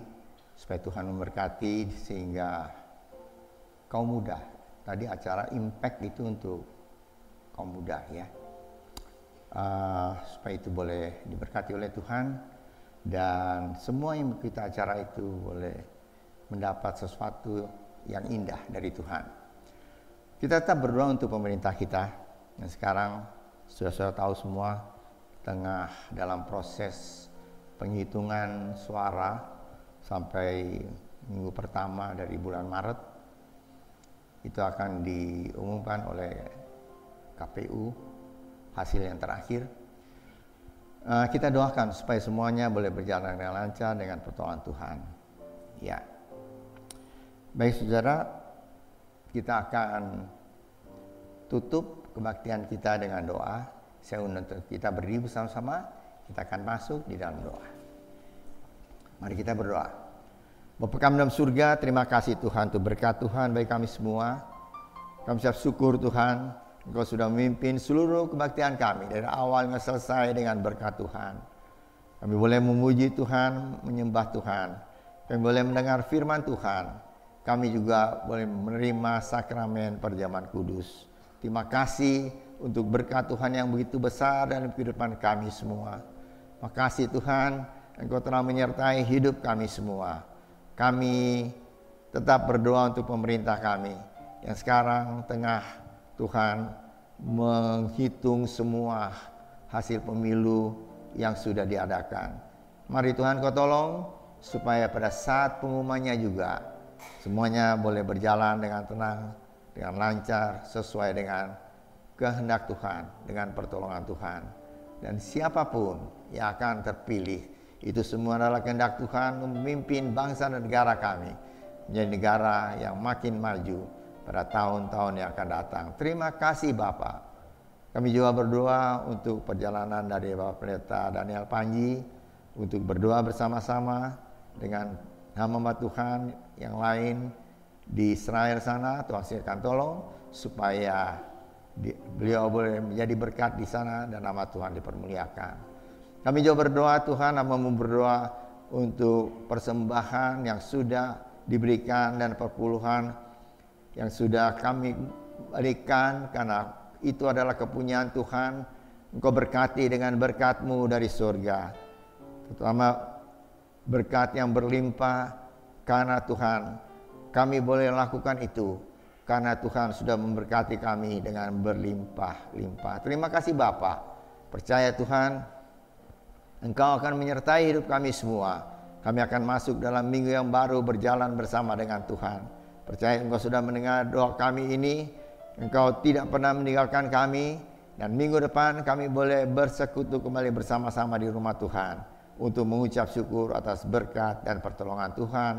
supaya Tuhan memberkati sehingga kaum muda. Tadi acara impact itu untuk kaum muda ya. Supaya itu boleh diberkati oleh Tuhan dan semua yang mengikuti acara itu boleh mendapat sesuatu yang indah dari Tuhan. Kita tetap berdoa untuk pemerintah kita. Dan sekarang sudah tahu semua tengah dalam proses penghitungan suara sampai minggu pertama dari bulan Maret. Itu akan diumumkan oleh KPU hasil yang terakhir. Kita doakan supaya semuanya boleh berjalan dengan lancar dengan pertolongan Tuhan. Ya. Baik saudara, kita akan tutup kebaktian kita dengan doa. Saya undang kita berdiri bersama-sama, kita akan masuk di dalam doa. Mari kita berdoa. Bapa kami dalam surga, terima kasih Tuhan untuk berkat Tuhan bagi kami semua. Kami ucap syukur Tuhan, Engkau sudah memimpin seluruh kebaktian kami dari awal hingga selesai dengan berkat Tuhan. Kami boleh memuji Tuhan, menyembah Tuhan. Kami boleh mendengar firman Tuhan. Kami juga boleh menerima sakramen perjamuan kudus. Terima kasih untuk berkat Tuhan yang begitu besar dalam kehidupan kami semua. Terima kasih Tuhan, Engkau telah menyertai hidup kami semua. Kami tetap berdoa untuk pemerintah kami yang sekarang tengah Tuhan menghitung semua hasil pemilu yang sudah diadakan. Mari Tuhan Kau tolong supaya pada saat pengumumannya juga semuanya boleh berjalan dengan tenang, dengan lancar, sesuai dengan kehendak Tuhan, dengan pertolongan Tuhan. Dan siapapun yang akan terpilih, itu semua adalah kehendak Tuhan memimpin bangsa dan negara kami menjadi negara yang makin maju pada tahun-tahun yang akan datang. Terima kasih Bapak. Kami juga berdoa untuk perjalanan dari Bapak Pendeta Daniel Panji, untuk berdoa bersama-sama dengan hamba Tuhan yang lain di Israel sana. Tuhan silakan tolong supaya beliau boleh menjadi berkat di sana dan nama Tuhan dipermuliakan. Kami juga berdoa Tuhan, hamba-Mu berdoa untuk persembahan yang sudah diberikan dan perpuluhan yang sudah kami berikan, karena itu adalah kepunyaan Tuhan. Engkau berkati dengan berkat-Mu dari surga, terutama berkat yang berlimpah, karena Tuhan kami boleh lakukan itu, karena Tuhan sudah memberkati kami dengan berlimpah-limpah. Terima kasih Bapa. Percaya Tuhan, Engkau akan menyertai hidup kami semua. Kami akan masuk dalam minggu yang baru berjalan bersama dengan Tuhan. Percaya Engkau sudah mendengar doa kami ini. Engkau tidak pernah meninggalkan kami. Dan minggu depan kami boleh bersekutu kembali bersama-sama di rumah Tuhan untuk mengucap syukur atas berkat dan pertolongan Tuhan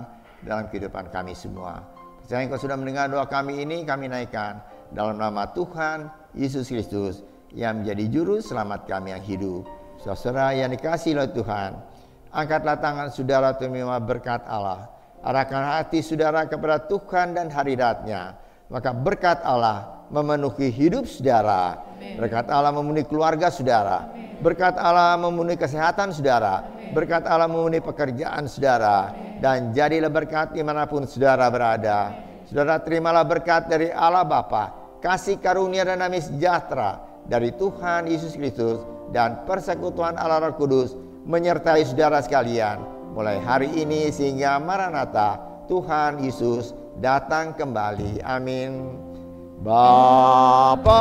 dalam kehidupan kami semua. Percaya Engkau sudah mendengar doa kami ini, kami naikkan dalam nama Tuhan Yesus Kristus yang menjadi juru selamat kami yang hidup. Saudara yang dikasihi oleh Tuhan, angkatlah tangan saudara untuk menerima berkat Allah. Arahkan hati saudara kepada Tuhan dan hadirat-Nya. Maka berkat Allah memenuhi hidup saudara. Berkat Allah memenuhi keluarga saudara. Berkat Allah memenuhi kesehatan saudara. Berkat Allah memenuhi pekerjaan saudara. Dan jadilah berkat dimanapun saudara berada. Saudara terimalah berkat dari Allah Bapa, kasih karunia dan damai sejahtera dari Tuhan Yesus Kristus dan persekutuan Allah Roh Kudus menyertai saudara sekalian mulai hari ini sehingga Maranatha, Tuhan Yesus datang kembali. Amin. Bapa